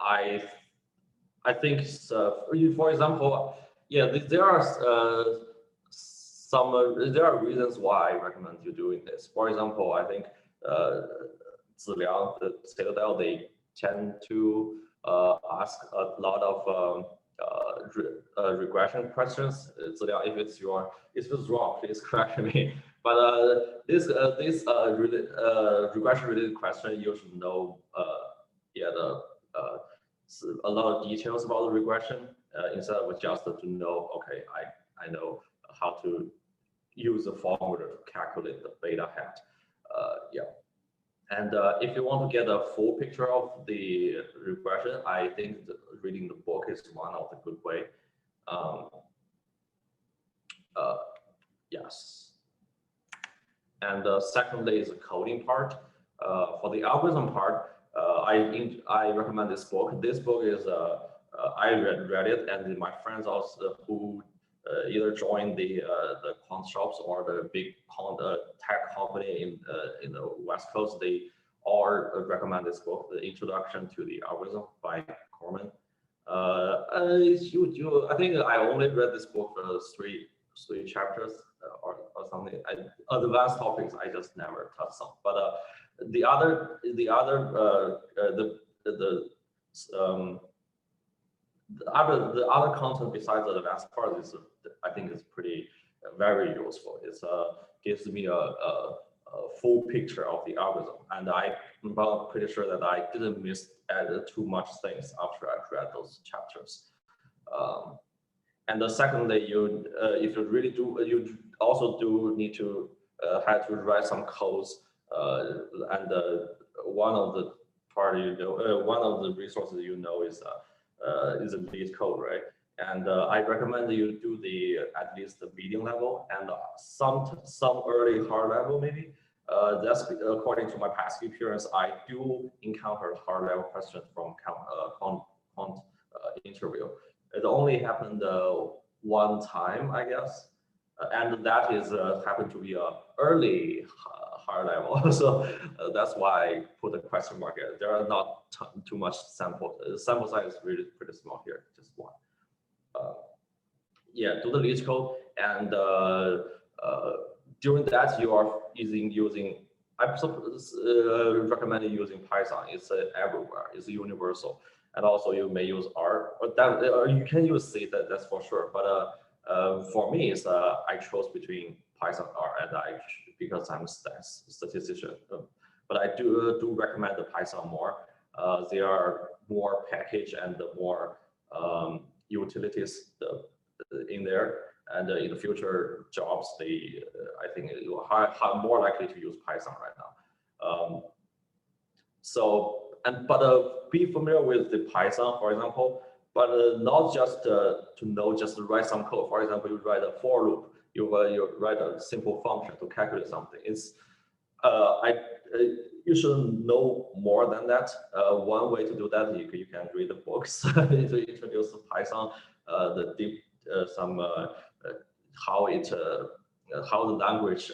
I think, for example, yeah, there are there are reasons why I recommend you doing this. For example, I think Ziliang, the Citadel, they tend to ask a lot of regression questions. Ziliang, if it's wrong, please correct me. But this regression related question, you should know a lot of details about the regression instead of just to know, okay, I know how to use the formula to calculate the beta hat. And if you want to get a full picture of the regression, I think reading the book is one of the good way. Yes. And secondly is the coding part. For the algorithm part, I recommend this book. This book is I read it, and my friends also who either join the quant shops or the big tech company in the West Coast, they all recommend this book, The Introduction to the Algorithm by Corman. I think I only read this book for three chapters or something. Advanced topics I just never touched on. But the other content besides the advanced part is, I think, is very useful. It gives me a full picture of the algorithm, and I'm pretty sure that I didn't miss too much things after I read those chapters. And secondly, if you really do, you also do need to have to write some codes, and one of the one of the resources is a lead code, right? And I recommend you do at least the medium level and some early hard level maybe. That's according to my past experience. I do encounter hard level questions from quant interview. It only happened one time, I guess, and that is happened to be a early hard level. So that's why I put a question mark here. There are not too much sample. Sample size is really pretty small here, just one. Yeah, do the lead code, and during that you are using. I recommend using Python. It's everywhere. It's universal, and also you may use R, or you can use C. That's for sure. But for me, it's I chose between Python and R, and because I'm a statistician. But I do recommend the Python more. They are more packaged and more utilities in there, and in the future jobs, I think you are more likely to use Python right now. But be familiar with the Python, for example, but not just to write some code. For example, you write a for loop, you write a simple function to calculate something. It's you should know more than that. One way to do that, you can read the books to introduce Python, the deep how the language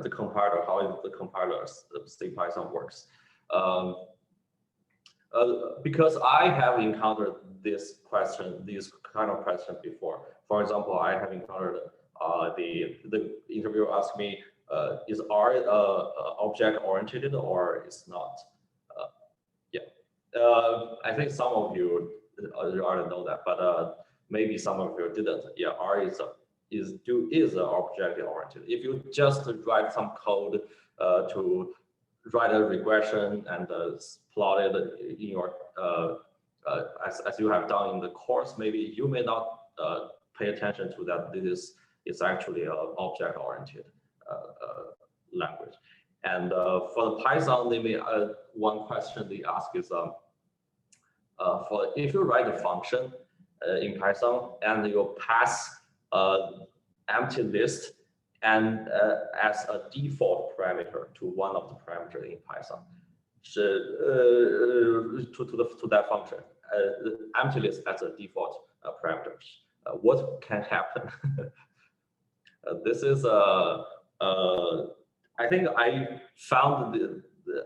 the compiler, how the compiler C Python works. Because I have encountered this kind of question before. For example, I have encountered the interviewer asked me, is R object oriented or is not? I think some of you already know that, but maybe some of you didn't. Yeah, R is object oriented. If you just write some code to write a regression and plot it in your as you have done in the course, maybe you may not pay attention to that. This is actually an object oriented language. And for the Python, one question they ask is if you write a function in Python and you pass empty list and as a default parameter to one of the parameters in Python, to that function, empty list as a default parameter. What can happen? This is I think I found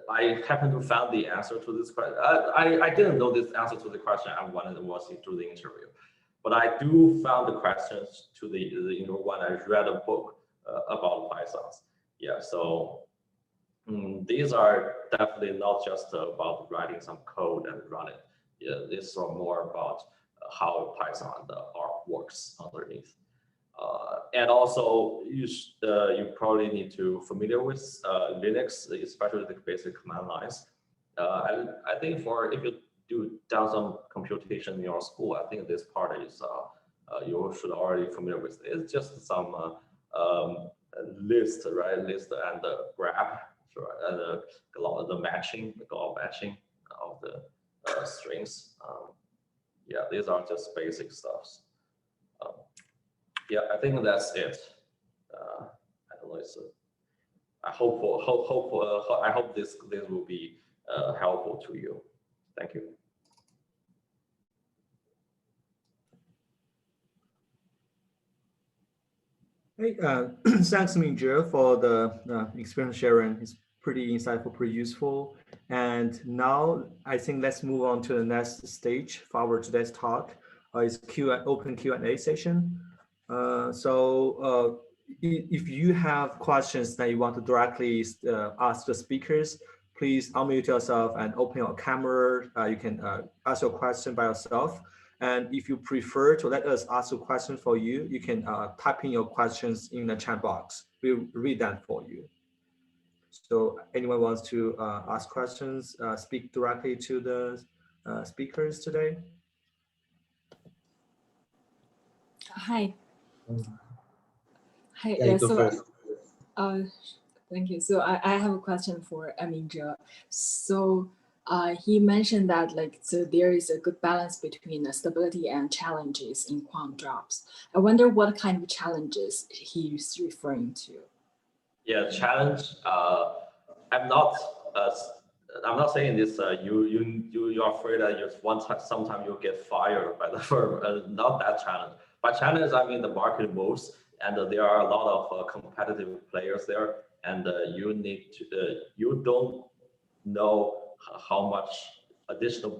I happened to find the answer to this question. I didn't know this answer to the question I wanted to was through the interview, but I do found the questions to the when I read a book about Pythons. Yeah, so these are definitely not just about writing some code and run it. Yeah, these are more about how Python and R works underneath. And also, you probably need to familiar with Linux, especially the basic command lines. And I think if you done some computation in your school, I think this part is you should already familiar with. It's just some list, right? List and grab, right? And the matching, the global matching of the strings. Yeah, these are just basic stuffs. Yeah, I think that's it. I don't know. I hope this will be helpful to you. Thank you. Hey, thanks, Minzhe, for the experience sharing. It's pretty insightful, pretty useful. And now I think let's move on to the next stage for our today's talk. It's open Q&A session. So if you have questions that you want to directly ask the speakers, please unmute yourself and open your camera. You can ask your question by yourself. And if you prefer to let us ask a question for you, you can type in your questions in the chat box. We'll read that for you. So anyone wants to ask questions, speak directly to the speakers today? Hi. Hi. Yeah, Thank you. So I have a question for Minzhe. So he mentioned that so there is a good balance between stability and challenges in quant jobs. I wonder what kind of challenges he's referring to. Yeah, challenge. I'm not saying this. You're afraid that sometime you'll get fired by the firm. Not that challenge. By challenge, I mean the market moves, and there are a lot of competitive players there, and you don't know how much additional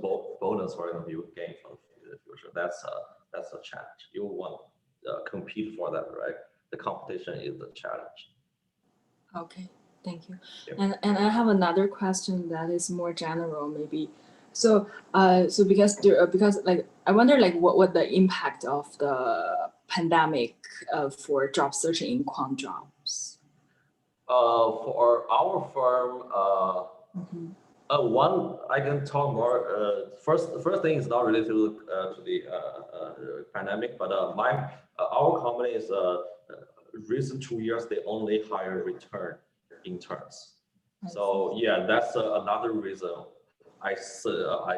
bonus, for example, you gain from the future. That's a challenge. You want to compete for that, right? The competition is the challenge. Okay, thank you. Yeah. And I have another question that is more general, maybe. So because I wonder what the impact of the pandemic for job searching in quant jobs. For our firm, one I can talk more. The first thing is not related to the pandemic, but our company is recent 2 years they only hire return interns. So yeah, that's another reason I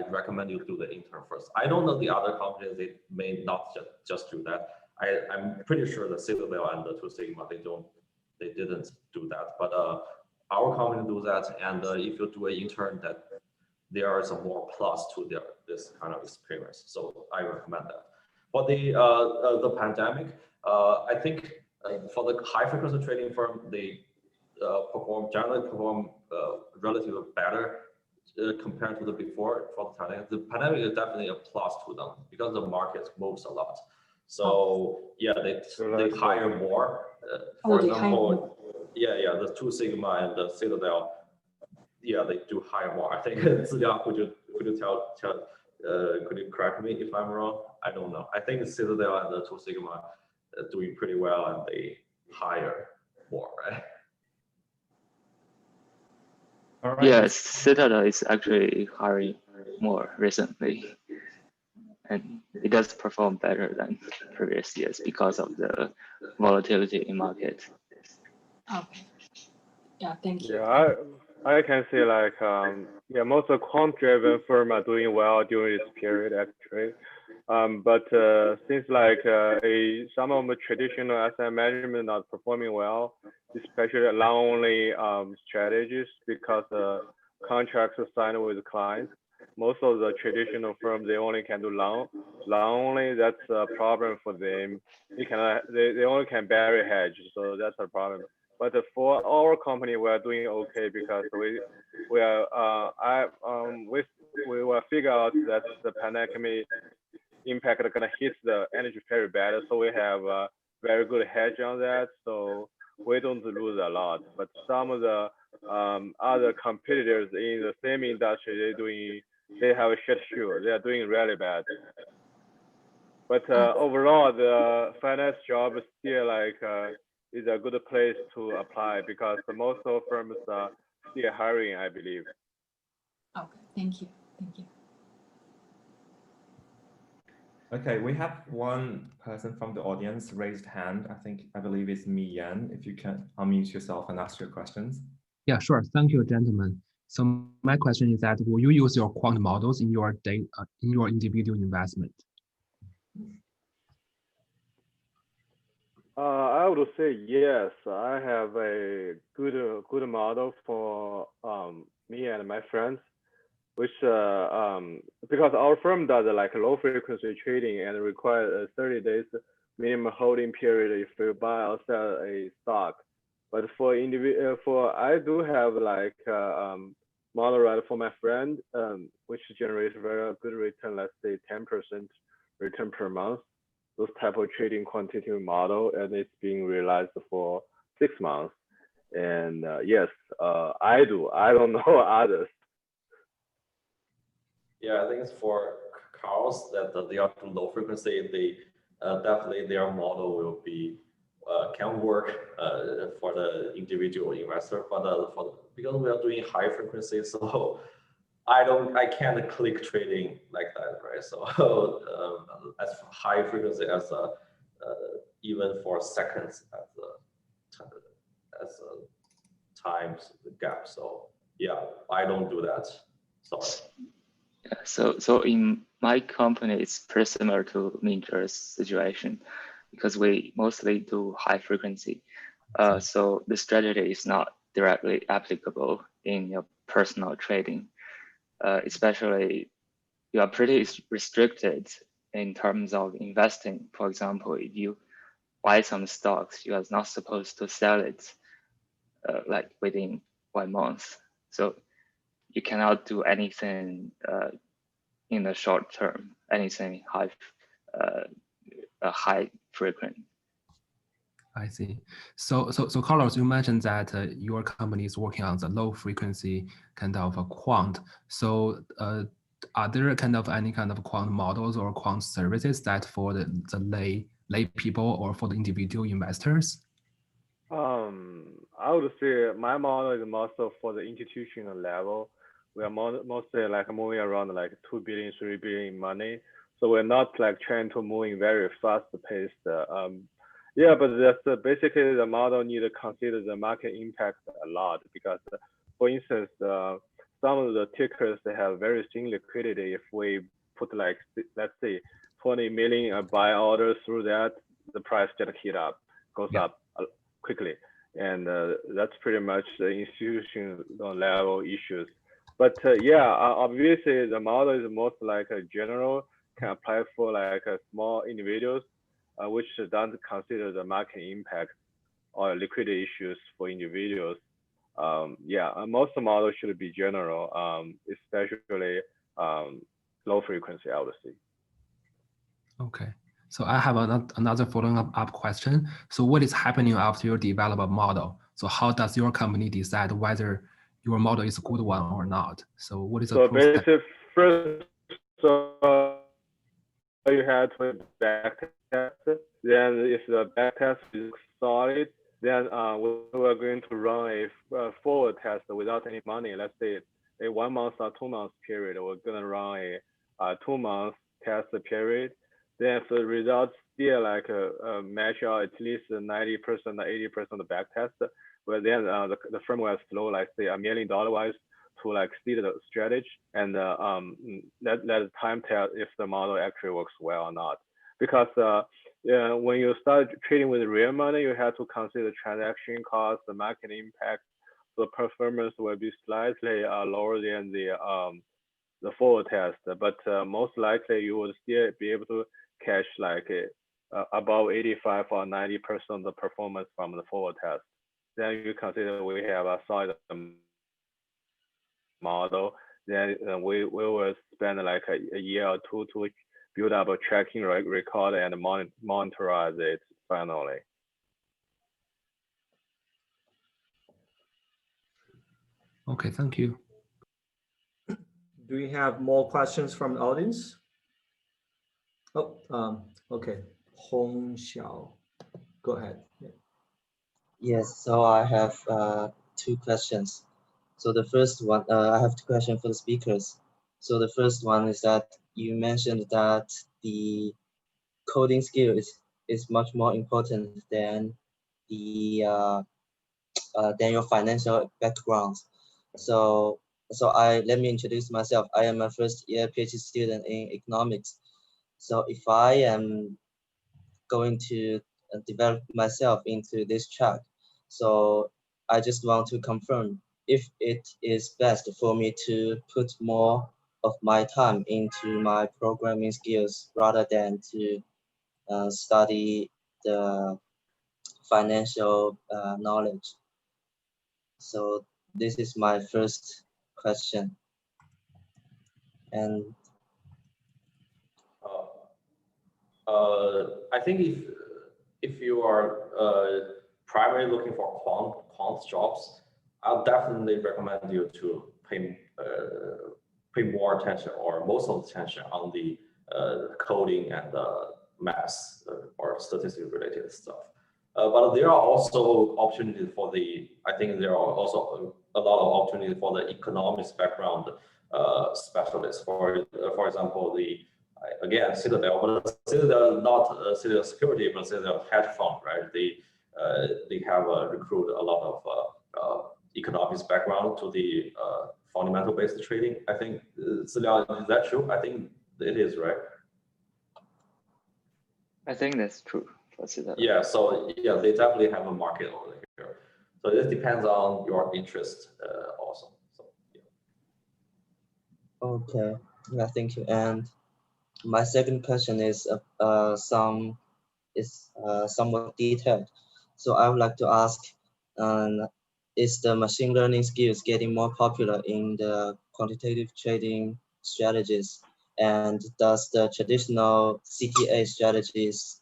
recommend you do the intern first. I don't know the other companies, they may not just do that. I'm pretty sure the Citadel and the Two Sigma they didn't do that, but our company do that. And if you do an intern, that there is a more plus to this kind of experience. So I recommend that. For the pandemic, I think for the high frequency trading firm, they generally perform relatively better compared to the before. For the pandemic, is definitely a plus to them because the market moves a lot. So yeah, they hire more. For example, the Two Sigma and the Citadel, yeah, they do hire more. I think Ziliang, could you correct me if I'm wrong? I don't know. I think Citadel and the Two Sigma are doing pretty well, and they hire more, right? All right. Yes, Citadel is actually hiring more recently, and it does perform better than previous years because of the volatility in market. Okay. Yeah, thank you. Yeah, I can say like yeah, most of quant-driven firm are doing well during this period actually. But since like some of the traditional asset management not performing well, especially long-only strategies because contracts are signed with clients. Most of the traditional firms they only can do long only. That's a problem for them. They only can bury hedge, so that's a problem. But for our company, we are doing okay because we are we will figure out that the pandemic impact are gonna hit the energy very bad. So we have a very good hedge on that. So we don't lose a lot. But some of the other competitors in the same industry, they have a shit shoe. They are doing really bad. But overall, the finance job is still like is a good place to apply because most of firms are still hiring, I believe. Okay, thank you. Thank you. Okay, we have one person from the audience raised hand. I believe it's Mi Yan. If you can unmute yourself and ask your questions. Yeah, sure. Thank you, gentlemen. So my question is that will you use your quant models in your individual investment? I would say yes. I have a good model for me and my friends, which because our firm does like low frequency trading and requires 30 days minimum holding period if you buy or sell a stock. But for I do have like model right for my friend, which generates very good return, let's say 10% return per month. Those type of trading quantitative model, and it's being realized for 6 months. And yes, I do. I don't know others. Yeah, I think it's for cars that they are too low frequency. They definitely their model will be can work for the individual investor, but because we are doing high frequency, so I can't click trading like that, right? So as high frequency as even for seconds as times gap. So yeah, I don't do that. Sorry. Yeah, so in my company, it's pretty similar to Minter's situation because we mostly do high frequency. So the strategy is not directly applicable in your personal trading. Especially you are pretty restricted in terms of investing. For example, if you buy some stocks, you are not supposed to sell it like within 1 month. So you cannot do anything in the short term, anything high frequent. I see. So Carlos, you mentioned that your company is working on the low frequency kind of a quant. So are there any kind of quant models or quant services that for the lay people or for the individual investors? I would say my model is also for the institutional level. We are mostly like moving around like 2 billion, 3 billion in money. So we're not like trying to move in very fast paced. Yeah, but that's basically the model need to consider the market impact a lot because, for instance, some of the tickers they have very thin liquidity. If we put like let's say 20 million buy orders through that, the price just goes up quickly, and that's pretty much the institutional level issues. But yeah, obviously the model is most like a general, can apply for like a small individuals, which doesn't consider the market impact or liquidity issues for individuals. Yeah, most models should be general, especially low frequency, I would say. Okay. So I have another following up question. So what is happening after you develop a model? So how does your company decide whether your model is a good one or not? So what is the process? Basically, first you have to back test. Then if the back test is solid, then we are going to run a forward test without any money. Let's say a 1 month or 2 months period. We're gonna run a 2 month test period. Then if the results still like match out at least 90% or 80% of the back test, but then the firm was slow, like say $1 million wise to like see the strategy, and let time tell if the model actually works well or not. Because when you start trading with real money, you have to consider transaction costs, the market impact. The performance will be slightly lower than the forward test, but most likely you would still be able to catch like above 85 or 90% of the performance from the forward test. Then you consider we have a solid model, then we will spend like a year or two to build up a tracking record and monitor it finally. Okay, thank you. Do we have more questions from the audience? Oh, okay. Hong Xiao, go ahead. Yeah. Yes, so I have two questions. So the first one, I have two questions for the speakers. So the first one is that you mentioned that the coding skill is much more important than the than your financial background. So let me introduce myself. I am a first year PhD student in economics. So if I am going to develop myself into this track, so I just want to confirm if it is best for me to put more of my time into my programming skills rather than to study the financial knowledge. So this is my first question. And I think if you are primarily looking for quant jobs, I'll definitely recommend you to pay more attention or most of the attention on the coding and maths or statistics related stuff. But there are also opportunities for I think there are also a lot of opportunities for the economics background specialists. For example, again, Citadel, but Citadel not Citadel Security, but Citadel hedge fund, right? They have recruited a lot of economics background to the fundamental based trading. I think Citadel, is that true? I think it is, right? I think that's true for Citadel. Yeah, so yeah, they definitely have a market over here. So this depends on your interest also. So, yeah. okay, yeah, thank you. And my second question is somewhat detailed. So I would like to ask, is the machine learning skills getting more popular in the quantitative trading strategies? And does the traditional CTA strategies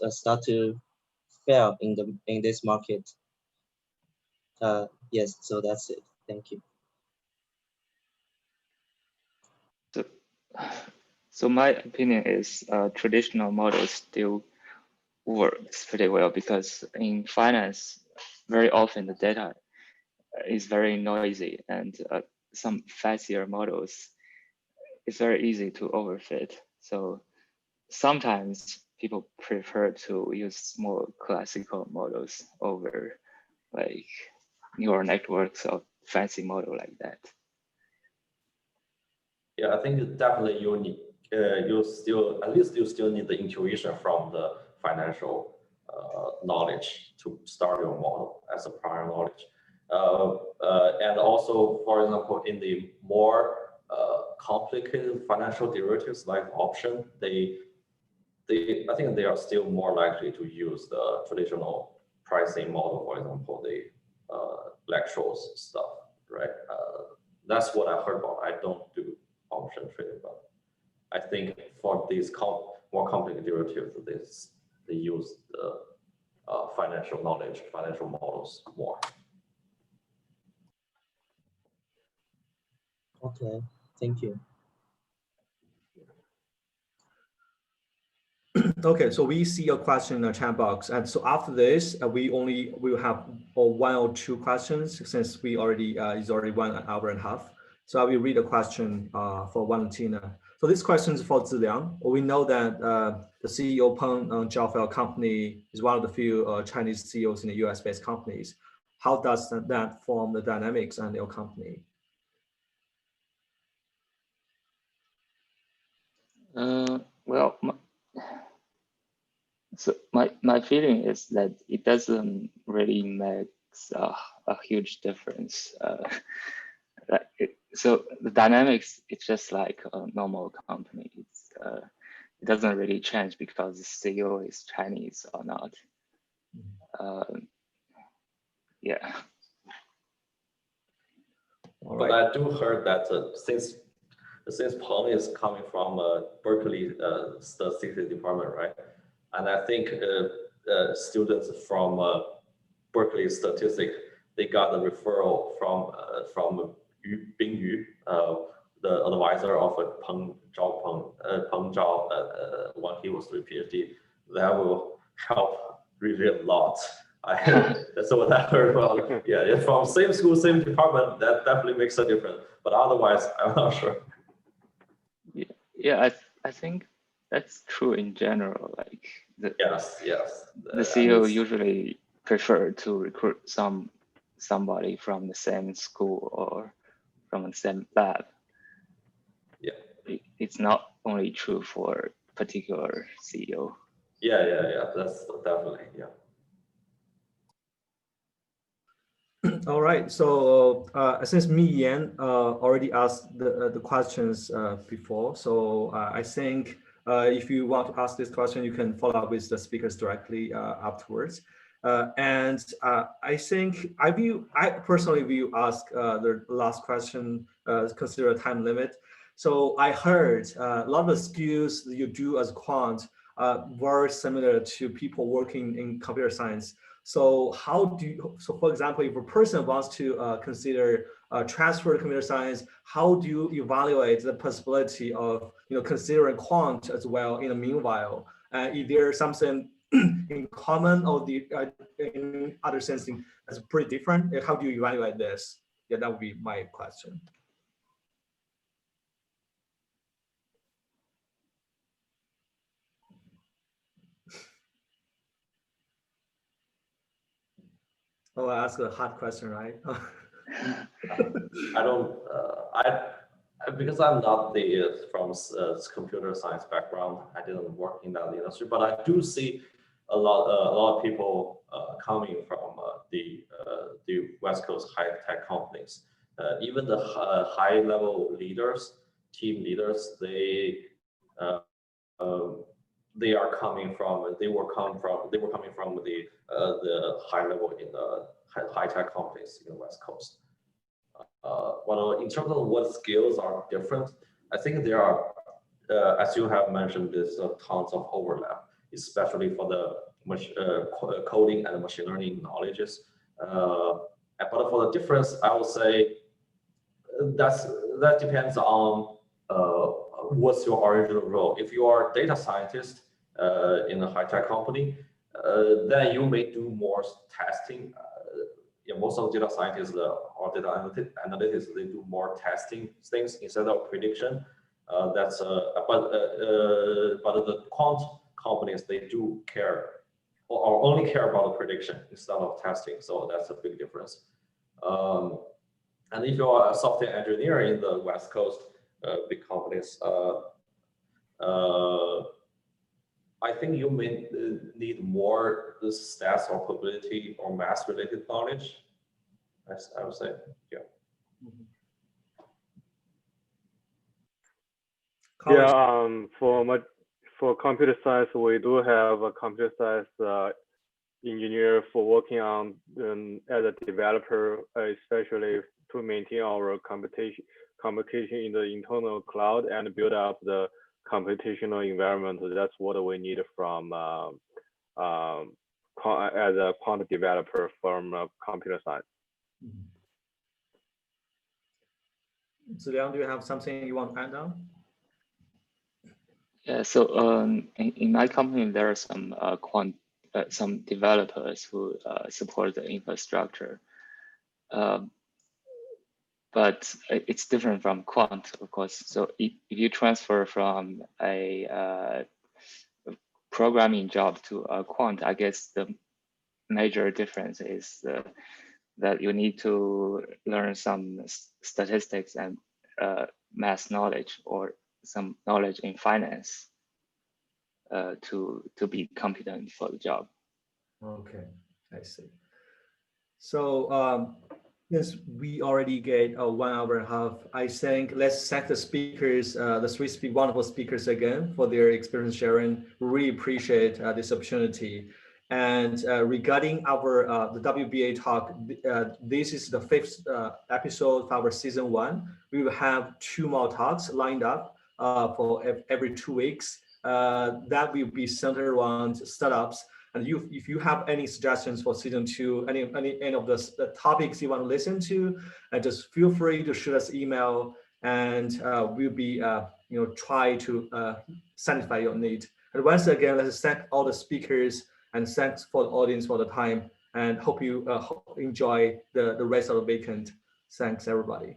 start to fail in this market? Yes, so that's it. Thank you. So my opinion is traditional models still works pretty well, because in finance, very often the data is very noisy, and some fancier models, it's very easy to overfit. So sometimes people prefer to use more classical models over like neural networks or fancy model like that. Yeah, I think definitely you need you still need the intuition from the financial knowledge to start your model as a prior knowledge. And also, for example, in the more complicated financial derivatives like option, I think they are still more likely to use the traditional pricing model, for example, the electros stuff, right? That's what I heard about. I don't do option trading, but I think for these more complicated derivatives, they use the financial knowledge, financial models more. Okay, thank you. Okay, so we see a question in the chat box, and so after this, we will have one or two questions since we already is already 1 hour and a half. So I will read a question for Valentina. So this question is for Ziliang. We know that the CEO Peng Jiafei company is one of the few Chinese CEOs in the US-based companies. how does that form the dynamics in your company? Well, my feeling is that it doesn't really make a huge difference. So the dynamics, it's just like a normal company. It doesn't really change because the CEO is Chinese or not. Yeah. But I do heard that since Peng is coming from Berkeley statistics department, right? And I think students from Berkeley statistics, they got a referral from Bing Yu, the advisor of Peng Zhao when he was doing PhD. That will help really a lot. That's what I heard about. Yeah, from same school, same department, that definitely makes a difference. But otherwise, I'm not sure. Yeah, I think that's true in general. Like yes. The CEO usually prefer to recruit somebody from the same school or from the same lab. Yeah, it's not only true for particular CEO. Yeah. That's definitely, yeah. All right. So since Mi Yan already asked the questions before, so I think if you want to ask this question, you can follow up with the speakers directly afterwards. And I think I personally view ask the last question consider a time limit. So I heard a lot of the skills that you do as a quant were similar to people working in computer science. So so for example, if a person wants to consider transfer to computer science, how do you evaluate the possibility of considering quant as well in the meanwhile? Is there something in common or in other sense that's pretty different? How do you evaluate this? Yeah, that would be my question. Oh, I asked a hard question, right? Because I'm not from computer science background, I didn't work in that industry, but I do see a lot of people coming from the West Coast high tech companies. Even the high level leaders, team leaders, they are coming from they were coming from the high level in the high tech companies in the West Coast. But in terms of what skills are different, I think there are, as you have mentioned, there's tons of overlap, especially for the coding and machine learning knowledges. But for the difference, I would say that depends on what's your original role. If you are a data scientist in a high-tech company, then you may do more testing. Most of the data scientists or data analytics, they do more testing things instead of prediction. But the quant companies, they do care or only care about the prediction instead of testing. So that's a big difference. And if you are a software engineer in the West Coast, big companies, I think you may need more stats or probability or math related knowledge. I would say, yeah. For computer science, we do have a computer science engineer for working on as a developer, especially to maintain our computation in the internal cloud and build up the computational environment. That's what we need from as a quant developer from computer science. So Liang, do you have something you want to add now? Yeah, so in my company, there are some some developers who support the infrastructure. But it's different from quant, of course. So if you transfer from a programming job to a quant, I guess the major difference is that you need to learn some statistics and math knowledge or some knowledge in finance to be competent for the job. Okay, I see. So since we already get 1 hour and a half, I think let's thank the speakers, the three wonderful speakers again for their experience sharing. Really appreciate this opportunity. And regarding our the WBA talk, this is the 5th episode of our season 1. We will have 2 more talks lined up for every 2 weeks. That will be centered around startups. And if you have any suggestions for season 2, any of the topics you want to listen to, just feel free to shoot us email, and we'll be try to satisfy your need. And once again, let's thank all the speakers and thanks for the audience for the time. And hope you enjoy the rest of the weekend. Thanks everybody.